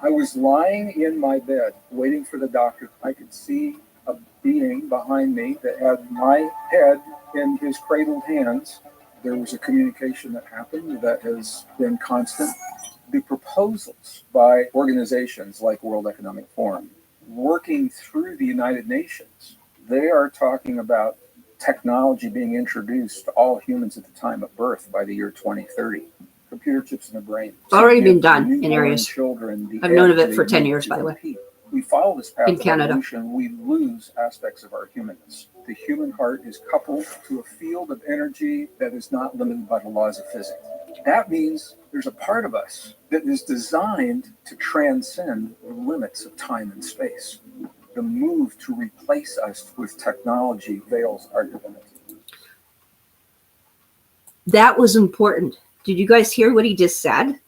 I was lying in my bed, waiting for the doctor. I could see a being behind me that had my head in his cradled hands. There was a communication that happened that has been constant. The proposals by organizations like World Economic Forum, working through the United Nations, they are talking about technology being introduced to all humans at the time of birth by the year 2030. Computer chips in the brain.
It's already been done in areas.
Children,
I've known of it for 10 years, by the way.
We follow this path
in
of
Canada.
evolution, we lose aspects of our humanness. The human heart is coupled to a field of energy that is not limited by the laws of physics. That means there's a part of us that is designed to transcend the limits of time and space. The move to replace us with technology veils our divinity.
That was important. Did you guys hear what he just said?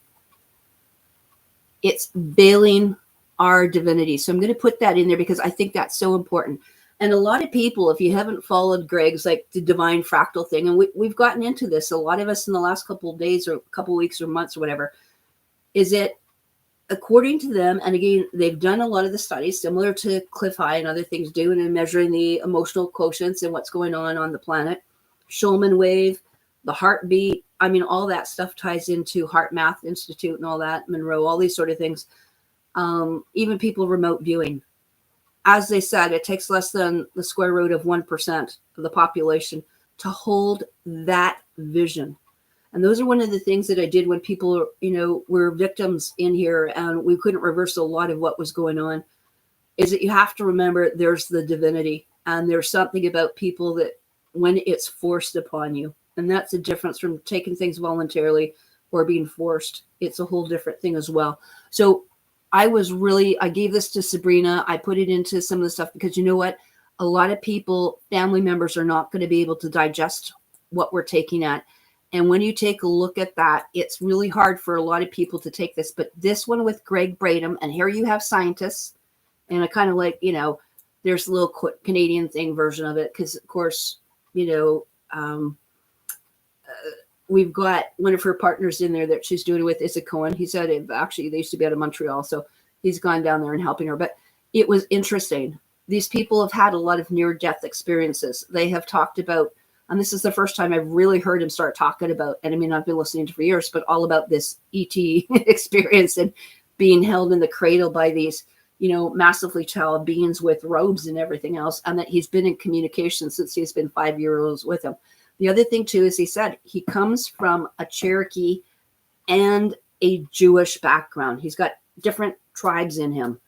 It's veiling our divinity. So I'm going to put that in there because I think that's so important. And a lot of people, if you haven't followed Greg's like the divine fractal thing, and we've gotten into this, a lot of us in the last couple of days or couple of weeks or months or whatever, is it according to them, and again, they've done a lot of the studies similar to Cliff High and other things doing and measuring the emotional quotients and what's going on the planet, Schulman wave, the heartbeat. I mean, all that stuff ties into Heart Math Institute and all that, Monroe, all these sort of things. Even people remote viewing. As they said, it takes less than the square root of 1% of the population to hold that vision. And those are one of the things that I did when people, were victims in here and we couldn't reverse a lot of what was going on, is that you have to remember there's the divinity and there's something about people that when it's forced upon you, and that's the difference from taking things voluntarily or being forced. It's a whole different thing as well. So I gave this to Sabrina. I put it into some of the stuff because you know what? A lot of people, family members are not going to be able to digest what we're taking at. And when you take a look at that, it's really hard for a lot of people to take this. But this one with Greg Bradham, and here you have scientists, and I kind of like, there's a little Canadian thing version of it because, of course, we've got one of her partners in there that she's doing it with, is a Cohen. He said actually they used to be out of Montreal, so he's gone down there and helping her. But it was interesting. These people have had a lot of near-death experiences. They have talked about, and this is the first time I've really heard him start talking about, and I mean, I've been listening to for years, but all about this ET experience and being held in the cradle by these, massively tall beings with robes and everything else, and that he's been in communication since he's been 5 years old with him. The other thing, too, is he said he comes from a Cherokee and a Jewish background. He's got different tribes in him,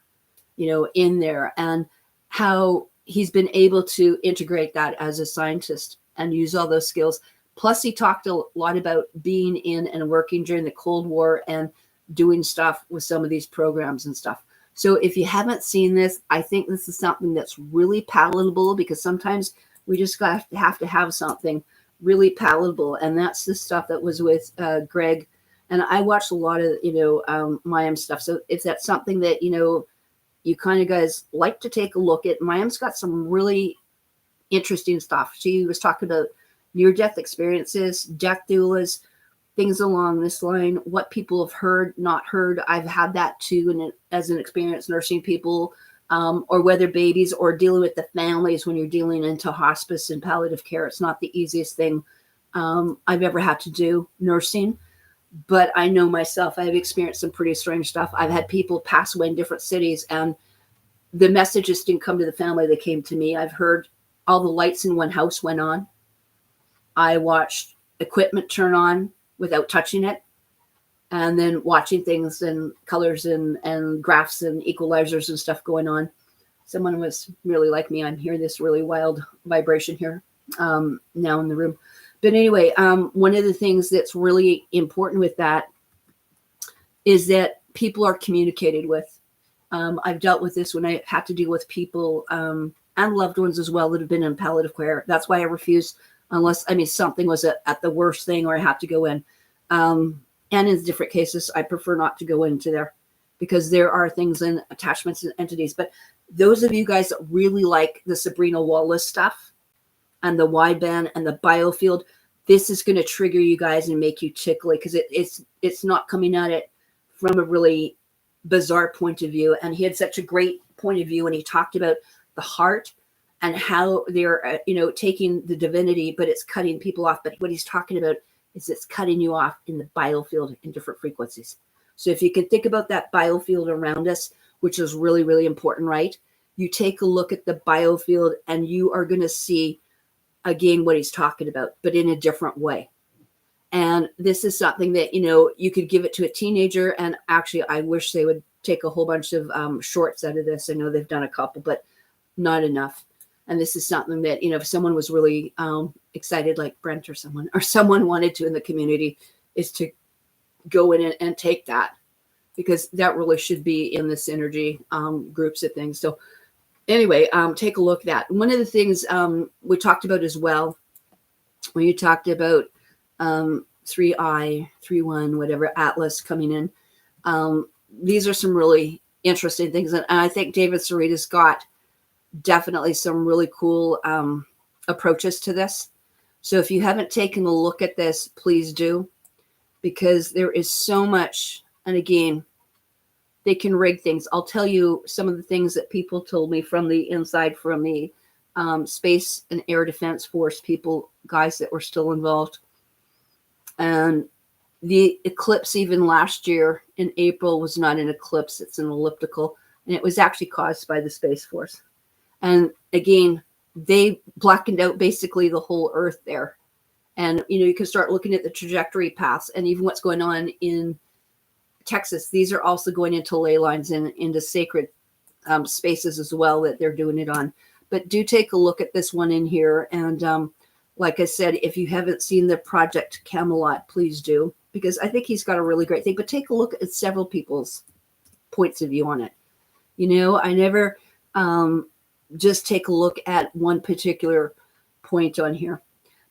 in there, and how he's been able to integrate that as a scientist and use all those skills. Plus, he talked a lot about being in and working during the Cold War and doing stuff with some of these programs and stuff. So if you haven't seen this, I think this is something that's really palatable because sometimes we just have to have something really palatable. And that's the stuff that was with Greg. And I watched a lot of, Mayim stuff. So if that's something that, you kind of guys like to take a look at. Mayim's got some really interesting stuff. She was talking about near-death experiences, death doulas, things along this line, what people have heard, not heard. I've had that too, and as an experience nursing people, or whether babies, or dealing with the families when you're dealing into hospice and palliative care. It's not the easiest thing I've ever had to do, nursing. But I know myself, I've experienced some pretty strange stuff. I've had people pass away in different cities, and the messages didn't come to the family, they came to me. I've heard all the lights in one house went on. I watched equipment turn on without touching it, and then watching things and colors and graphs and equalizers and stuff going on. Someone was really like me. I'm hearing this really wild vibration here now in the room. But anyway, one of the things that's really important with that is that people are communicated with. I've dealt with this when I had to deal with people and loved ones as well that have been in palliative care. That's why I refuse, unless, something was at the worst thing or I have to go in. And in different cases, I prefer not to go into there because there are things and attachments and entities. But those of you guys that really like the Sabrina Wallace stuff and the WBAN and the BioFIELD, this is going to trigger you guys and make you tickly because it's not coming at it from a really bizarre point of view. And he had such a great point of view when he talked about the heart and how they're, taking the divinity, but it's cutting people off. But what he's talking about is it's cutting you off in the biofield in different frequencies. So if you can think about that biofield around us, which is really, really important, right? You take a look at the biofield and you are going to see, again, what he's talking about, but in a different way. And this is something that, you could give it to a teenager. And actually, I wish they would take a whole bunch of shorts out of this. I know they've done a couple, but not enough. And this is something that, if someone was really excited, like Brent or someone wanted to in the community, is to go in and take that, because that really should be in the synergy groups of things. So anyway, take a look at that. One of the things we talked about as well, when you talked about 3I, 3-1, whatever, Atlas coming in, these are some really interesting things. And I think David Sarita's got definitely some really cool approaches to this. So if you haven't taken a look at this, please do, because there is so much. And again, they can rig things. I'll tell you some of the things that people told me from the inside, from the Space and Air Defense Force people, guys that were still involved. And the eclipse, even last year in April, was not an eclipse. It's an elliptical. And it was actually caused by the Space Force. And again, they blackened out basically the whole Earth there. And, you can start looking at the trajectory paths and even what's going on in Texas. These are also going into ley lines and into sacred spaces as well that they're doing it on. But do take a look at this one in here. And like I said, if you haven't seen the Project Camelot, please do, because I think he's got a really great thing. But take a look at several people's points of view on it. I never just take a look at one particular point on here.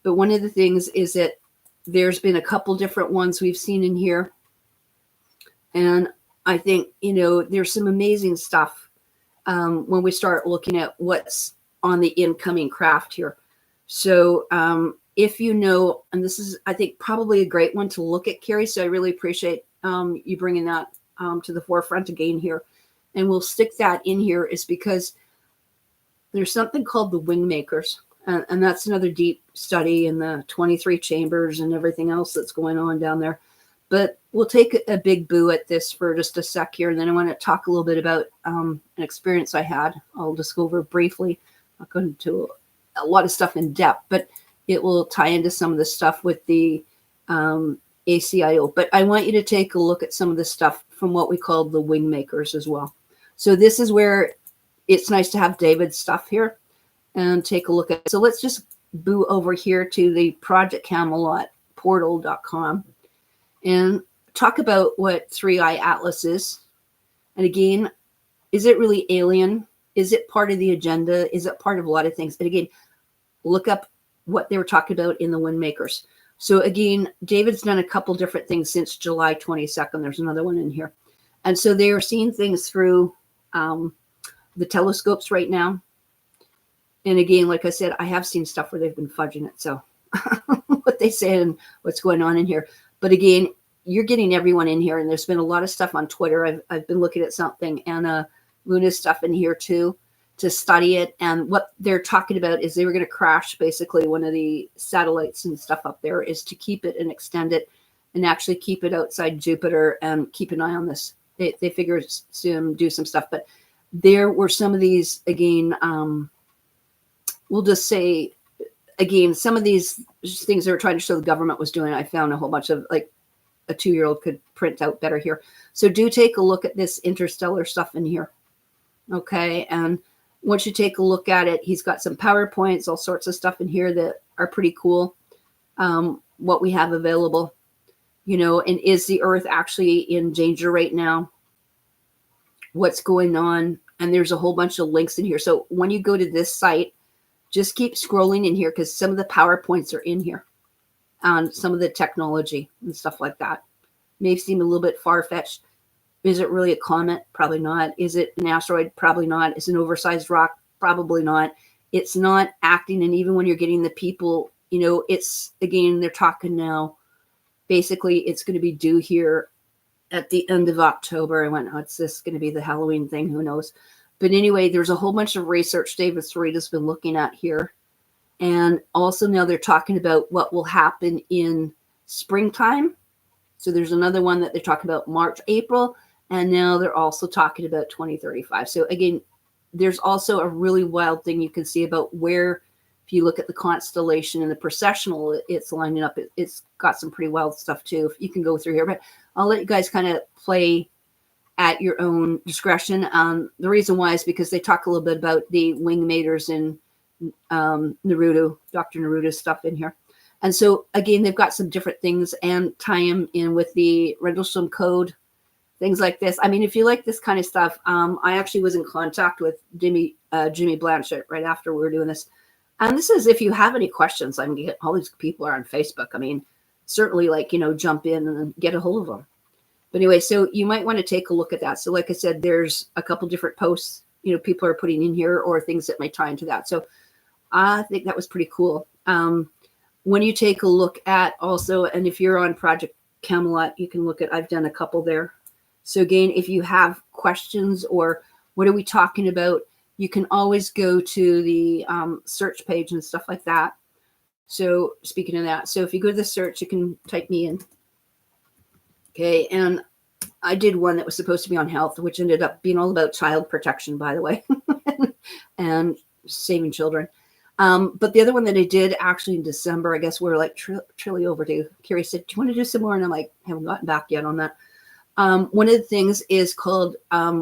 But one of the things is that there's been a couple different ones we've seen in here. And I think, there's some amazing stuff when we start looking at what's on the incoming craft here. So if and this is, I think, probably a great one to look at, Carrie. So I really appreciate you bringing that to the forefront again here. And we'll stick that in here is because there's something called the wing makers. And that's another deep study in the 23 chambers and everything else that's going on down there. But we'll take a big boo at this for just a sec here. And then I want to talk a little bit about an experience I had. I'll just go over briefly. I'll go into a lot of stuff in depth, but it will tie into some of the stuff with the ACIO. But I want you to take a look at some of the stuff from what we call the wing makers as well. So this is where it's nice to have David's stuff here and take a look at it. So let's just boo over here to the Project Camelot portal.com and talk about what 3I Atlas is. And again, is it really alien? Is it part of the agenda? Is it part of a lot of things? And again, look up what they were talking about in the Wind Makers. So again, David's done a couple different things since July 22nd. There's another one in here. And so they are seeing things through the telescopes right now. And again, like I said, I have seen stuff where they've been fudging it. So what they say and what's going on in here. But again, you're getting everyone in here. And there's been a lot of stuff on Twitter. I've been looking at something, and Luna's stuff in here too, to study it. And what they're talking about is they were going to crash basically one of the satellites and stuff up there, is to keep it and extend it and actually keep it outside Jupiter and keep an eye on this. They figure soon do some stuff. But there were some of these, again, we'll just say, again, some of these things they were trying to show the government was doing. I found a whole bunch of, like, a 2-year-old could print out better here. So do take a look at this interstellar stuff in here. Okay. And once you take a look at it, he's got some PowerPoints, all sorts of stuff in here that are pretty cool. What we have available, you know, and is the Earth actually in danger right now? What's going on? And there's a whole bunch of links in here. So when you go to this site, just keep scrolling in here, because some of the PowerPoints are in here on some of the technology and stuff like that. May seem a little bit far-fetched. Is it really a comet? Probably not. Is it an asteroid? Probably not. Is it an oversized rock? Probably not. It's not acting. And even when you're getting the people, you know, it's, again, they're talking now, basically it's going to be due here at the end of October. I went, oh, it's this going to be the Halloween thing? Who knows? But anyway, there's a whole bunch of research David Sarita's been looking at here. And also now they're talking about what will happen in springtime. So there's another one that they're talking about March, April. And now they're also talking about 2035. So again, there's also a really wild thing you can see about where, if you look at the constellation and the processional, it's lining up. It's got some pretty wild stuff too. If you can go through here, but I'll let you guys kind of play at your own discretion. The reason why is because they talk a little bit about the wing maters and Naruto, Dr. Naruto's stuff in here. And so again, they've got some different things and tie them in with the Rendlesham Code, things like this. I mean, if you like this kind of stuff, I actually was in contact with Jimmy Blanchett right after we were doing this. And this is, if you have any questions, I mean, all these people are on Facebook. I mean, certainly, like, you know, jump in and get a hold of them. But anyway, so you might want to take a look at that. So like I said, there's a couple different posts, you know, people are putting in here, or things that might tie into that. So I think that was pretty cool. When you take a look at also, and if you're on Project Camelot, you can look at, I've done a couple there. So again, if you have questions or what are we talking about, you can always go to the search page and stuff like that. So speaking of that, so if you go to the search, you can type me in. Okay, and I did one that was supposed to be on health, which ended up being all about child protection, by the way, and saving children. But the other one that I did actually in December, I guess we're like truly overdue. Carrie said, do you want to do some more? And I'm like, haven't gotten back yet on that. One of the things is called,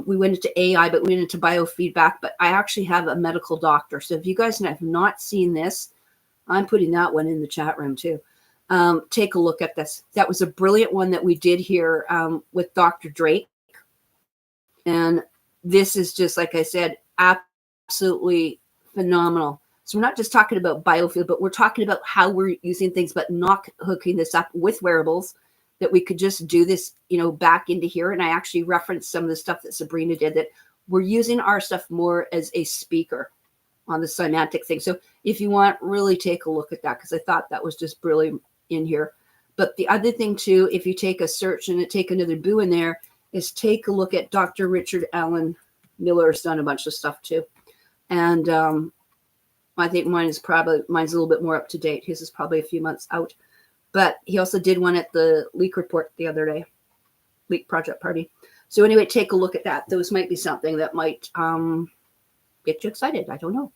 we went into AI, but we went into biofeedback, but I actually have a medical doctor. So if you guys have not seen this, I'm putting that one in the chat room too. Take a look at this. That was a brilliant one that we did here with Dr. Drake. And this is just, like I said, absolutely phenomenal. So we're not just talking about BioFIELD, but we're talking about how we're using things, but not hooking this up with wearables, that we could just do this, you know, back into here. And I actually referenced some of the stuff that Sabrina did, that we're using our stuff more as a speaker on the semantic thing. So if you want, really take a look at that, because I thought that was just brilliant in here. But the other thing too, if you take a search and take another boo in there, is take a look at Dr. Richard Allen Miller has done a bunch of stuff too. And I think mine's a little bit more up to date. His is probably a few months out. But he also did one at the Leak Report the other day, Leak Project Party. So anyway, take a look at that. Those might be something that might get you excited. I don't know.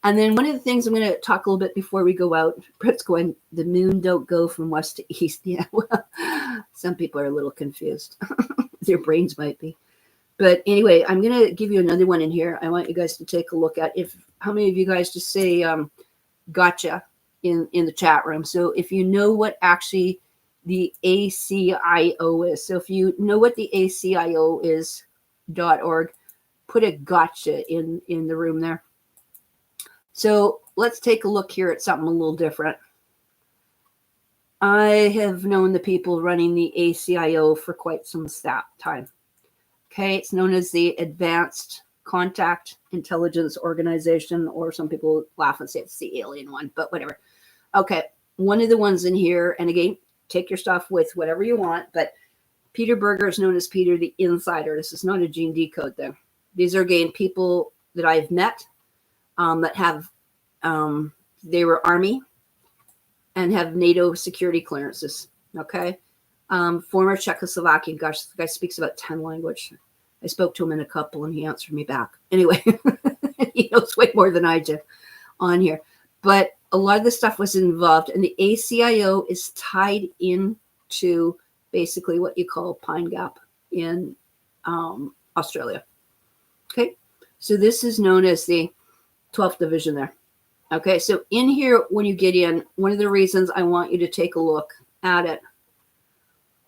And then one of the things I'm going to talk a little bit before we go out, Brett's going, the moon don't go from west to east. Yeah, well, some people are a little confused. Their brains might be. But anyway, I'm going to give you another one in here. I want you guys to take a look at. How many of you guys just say gotcha in the chat room? So if you know what actually the ACIO is, so if you know what the ACIO is, .org, put a gotcha in the room there. So let's take a look here at something a little different. I have known the people running the ACIO for quite some time. Okay, it's known as the Advanced Contact Intelligence Organization, or some people laugh and say it's the alien one, but whatever. Okay, one of the ones in here, and again, take your stuff with whatever you want, but Peter Berger is known as Peter the Insider. This is not a gene decode, though. These are, again, people that I've met that have, they were Army and have NATO security clearances, okay? Former Czechoslovakian, gosh, the guy speaks about 10 languages. I spoke to him in a couple, and he answered me back. Anyway, he knows way more than I do on here. But a lot of this stuff was involved, and the ACIO is tied into basically what you call Pine Gap in Australia. Okay, so this is known as the 12th Division there. Okay, so in here, when you get in, one of the reasons I want you to take a look at it,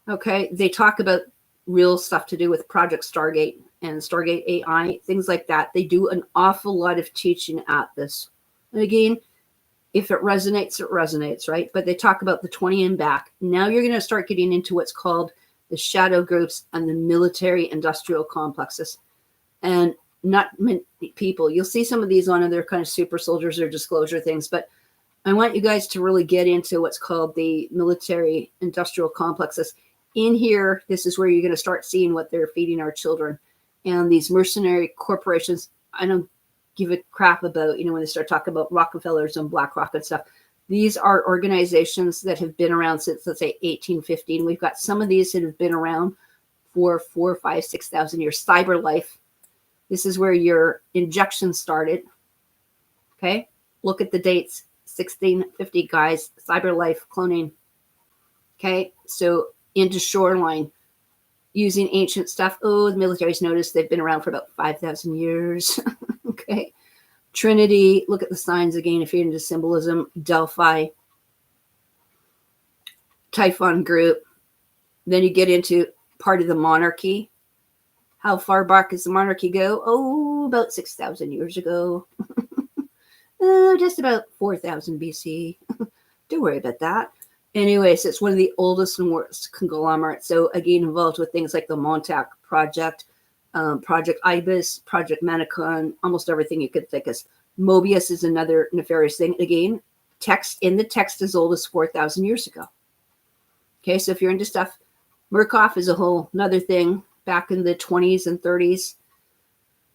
okay, they talk about real stuff to do with Project Stargate and Stargate AI, things like that. They do an awful lot of teaching at this. And again, if it resonates, right? But they talk about the 20 and back. Now you're going to start getting into what's called the shadow groups and the military industrial complexes. And not many people, you'll see some of these on other kind of super soldiers or disclosure things, but I want you guys to really get into what's called the military industrial complexes. In here, this is where you're going to start seeing what they're feeding our children. And these mercenary corporations, I don't give a crap about, when they start talking about Rockefellers and BlackRock and stuff. These are organizations that have been around since, let's say, 1815. We've got some of these that have been around for 4,000, 5,000, 6,000 years. CyberLife. This is where your injection started. Okay. Look at the dates. 1650, guys. CyberLife cloning. Okay. So into Shoreline, using ancient stuff. Oh, the military's noticed they've been around for about 5,000 years. Okay. Trinity, look at the signs again if you're into symbolism. Delphi, Typhon Group. Then you get into part of the monarchy. How far back does the monarchy go? Oh, about 6,000 years ago. Just about 4,000 BC. Don't worry about that. Anyways, it's one of the oldest and worst conglomerates. So again, involved with things like the Montauk Project, Project Ibis, Project Manacon, almost everything you could think of. Mobius is another nefarious thing. Again, text as old as 4,000 years ago. Okay, so if you're into stuff, Murkoff is a whole another thing. Back in the 20s and 30s,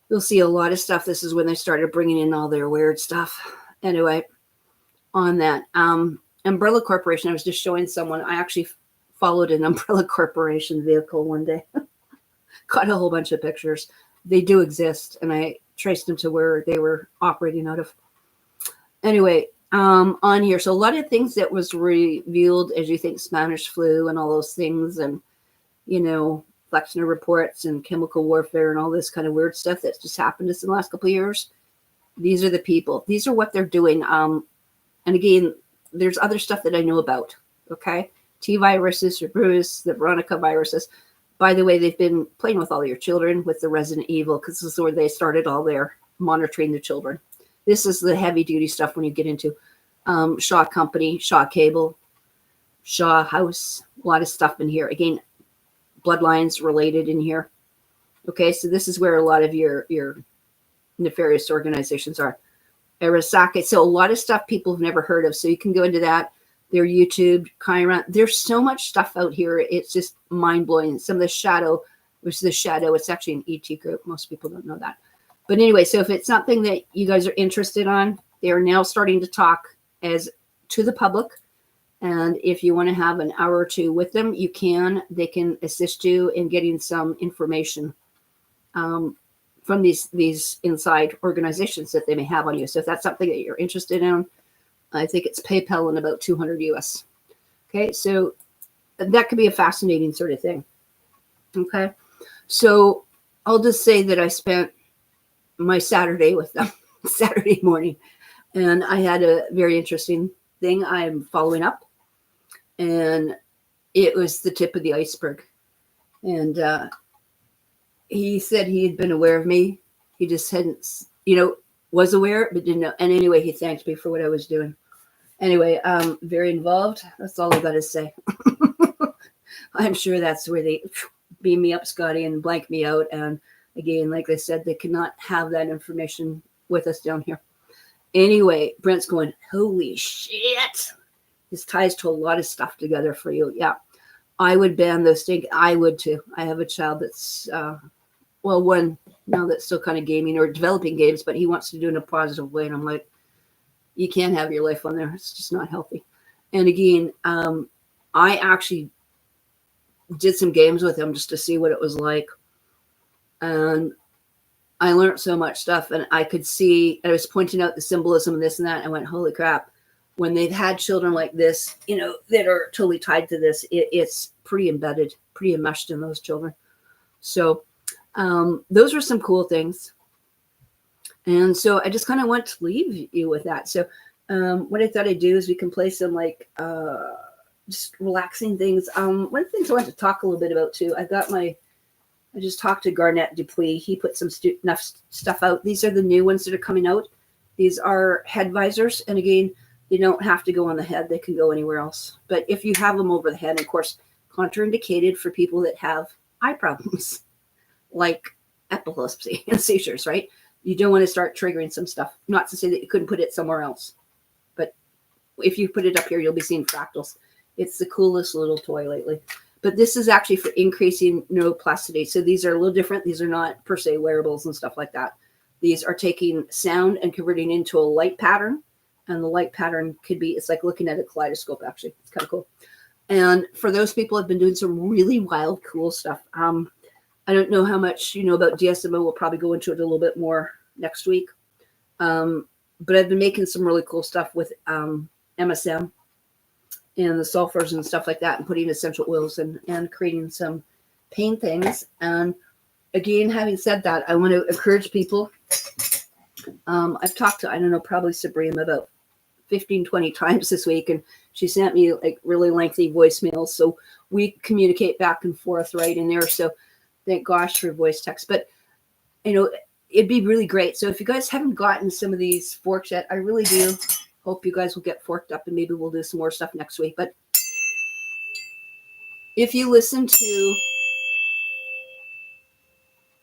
you'll see a lot of stuff. This is when they started bringing in all their weird stuff. Anyway, on that. Umbrella Corporation, I was just showing someone, I actually followed an Umbrella Corporation vehicle one day. Got a whole bunch of pictures. They do exist, and I traced them to where they were operating out of. Anyway, on here, so a lot of things that was revealed as you think Spanish flu and all those things, and, Flexner reports and chemical warfare and all this kind of weird stuff that's just happened to us in the last couple of years. These are the people. These are what they're doing. And again, there's other stuff that I know about. Okay. T viruses, Bruce, the Veronica viruses. By the way, they've been playing with all your children with the Resident Evil, because this is where they started all their monitoring the children. This is the heavy duty stuff when you get into Shaw Company, Shaw Cable, Shaw House, a lot of stuff in here. Again, bloodlines related in here. Okay, so this is where a lot of your nefarious organizations are. Arasaka. So a lot of stuff people have never heard of. So you can go into that. Their YouTube, Chiron. There's so much stuff out here. It's just mind-blowing. Some of the shadow, which is the shadow, it's actually an ET group. Most people don't know that. But anyway, so if it's something that you guys are interested on, they are now starting to talk as to the public. And if you want to have an hour or two with them, you can. They can assist you in getting some information from these inside organizations that they may have on you. So if that's something that you're interested in, I think it's PayPal in about 200 US. Okay, so that could be a fascinating sort of thing. Okay, so I'll just say that I spent my Saturday with them, Saturday morning, and I had a very interesting thing I'm following up. And it was the tip of the iceberg. And he said he had been aware of me. He just hadn't, was aware, but didn't know. And anyway, he thanked me for what I was doing. Anyway, very involved. That's all I got to say. I'm sure that's where they beam me up, Scotty, and blank me out. And again, like I said, they cannot have that information with us down here. Anyway, Brent's going, holy shit. This ties to a lot of stuff together for you. Yeah, I would ban those things. I would too. I have a child that's, one now that's still kind of gaming or developing games, but he wants to do it in a positive way. And I'm like, you can't have your life on there. It's just not healthy. And again, I actually did some games with him just to see what it was like. And I learned so much stuff, and I could see, I was pointing out the symbolism of this and that. And I went, holy crap. When they've had children like this, that are totally tied to this, it's pretty embedded, pretty enmeshed in those children. So those were some cool things. And so I just kind of want to leave you with that. So what I thought I'd do is we can play some just relaxing things. One of the things I want to talk a little bit about too, I just talked to Garnett Dupuis. He put some stuff out. These are the new ones that are coming out. These are head visors. And again, they don't have to go on the head. They can go anywhere else. But if you have them over the head, and of course, contraindicated for people that have eye problems, like epilepsy and seizures, right? You don't want to start triggering some stuff. Not to say that you couldn't put it somewhere else. But if you put it up here, you'll be seeing fractals. It's the coolest little toy lately. But this is actually for increasing neuroplasticity. So these are a little different. These are not per se wearables and stuff like that. These are taking sound and converting into a light pattern. And the light pattern could be, it's like looking at a kaleidoscope, actually. It's kind of cool. And for those people who have been doing some really wild, cool stuff. I don't know how much you know about DSMO. We'll probably go into it a little bit more next week. But I've been making some really cool stuff with MSM. And the sulfurs and stuff like that, and putting essential oils and creating some pain things. And again, having said that, I want to encourage people. I've talked to, I don't know, probably Sabrina about 15, 20 times this week, and she sent me like really lengthy voicemails. So we communicate back and forth right in there. So thank gosh for voice text. But, it'd be really great. So if you guys haven't gotten some of these forks yet, I really do hope you guys will get forked up, and maybe we'll do some more stuff next week. But if you listen to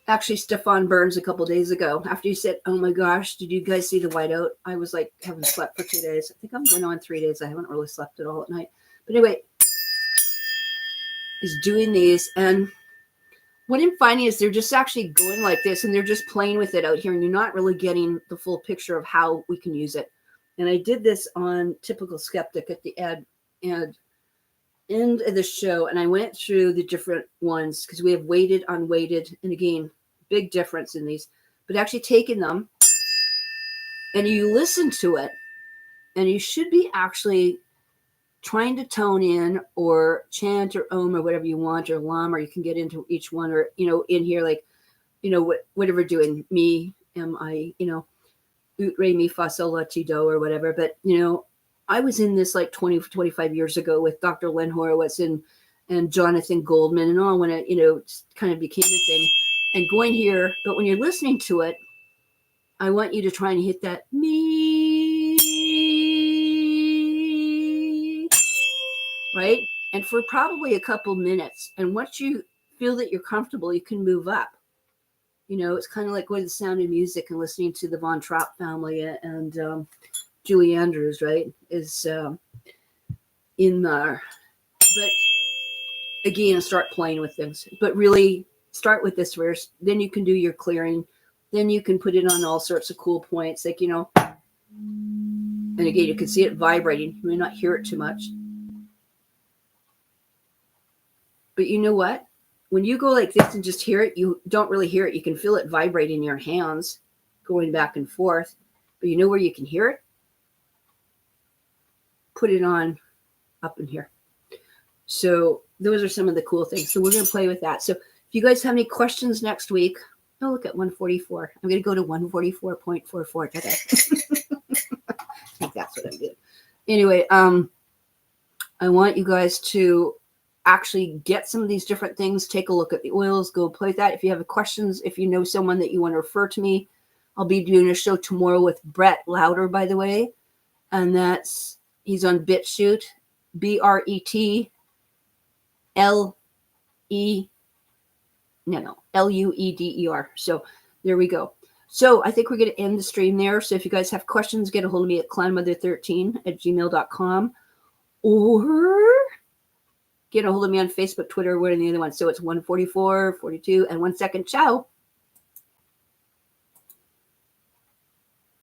actually Stefan Burns a couple days ago, after you said, oh my gosh, did you guys see the whiteout? I was like, haven't slept for 2 days. I think I'm going on 3 days. I haven't really slept at all at night. But anyway, is doing these. And what I'm finding is they're just actually going like this, and they're just playing with it out here. And you're not really getting the full picture of how we can use it. And I did this on Typical Skeptic at the end of the show. And I went through the different ones because we have weighted, unweighted. And again, big difference in these. But actually taking them and you listen to it, and you should be actually trying to tone in or chant or om or whatever you want, or lam, or you can get into each one, or, in here, like, whatever doing, me, am I, ut, re, mi, fa, sol, la, ti, do, or whatever. But, I was in this like 20, 25 years ago with Dr. Len Horowitz and Jonathan Goldman and all, when it, kind of became a thing, and going here. But when you're listening to it, I want you to try and hit that me, right? And for probably a couple minutes. And once you feel that you're comfortable, you can move up. It's kind of like going to The Sound of Music and listening to the Von Trapp family and Julie Andrews, right, is in there. But again, start playing with things. But really start with this first. Then you can do your clearing. Then you can put it on all sorts of cool points. Like, and again, you can see it vibrating. You may not hear it too much. But you know what? When you go like this and just hear it, you don't really hear it. You can feel it vibrating in your hands, going back and forth. But you know where you can hear it? Put it on up in here. So those are some of the cool things. So we're going to play with that. So if you guys have any questions next week, look at 144. I'm going to go to 144.44 today. I think that's what I'm doing. Anyway, I want you guys to actually get some of these different things. Take a look at the oils. Go play with that. If you have questions, if you know someone that you want to refer to me, I'll be doing a show tomorrow with Brett Louder, by the way. And he's on BitChute, BRETLE No, LUEDER. So there we go. So I think we're going to end the stream there. So if you guys have questions, get a hold of me at clanmother13@gmail.com or get a hold of me on Facebook, Twitter, one of the other ones. So it's 144, 42, and 1 second. Ciao.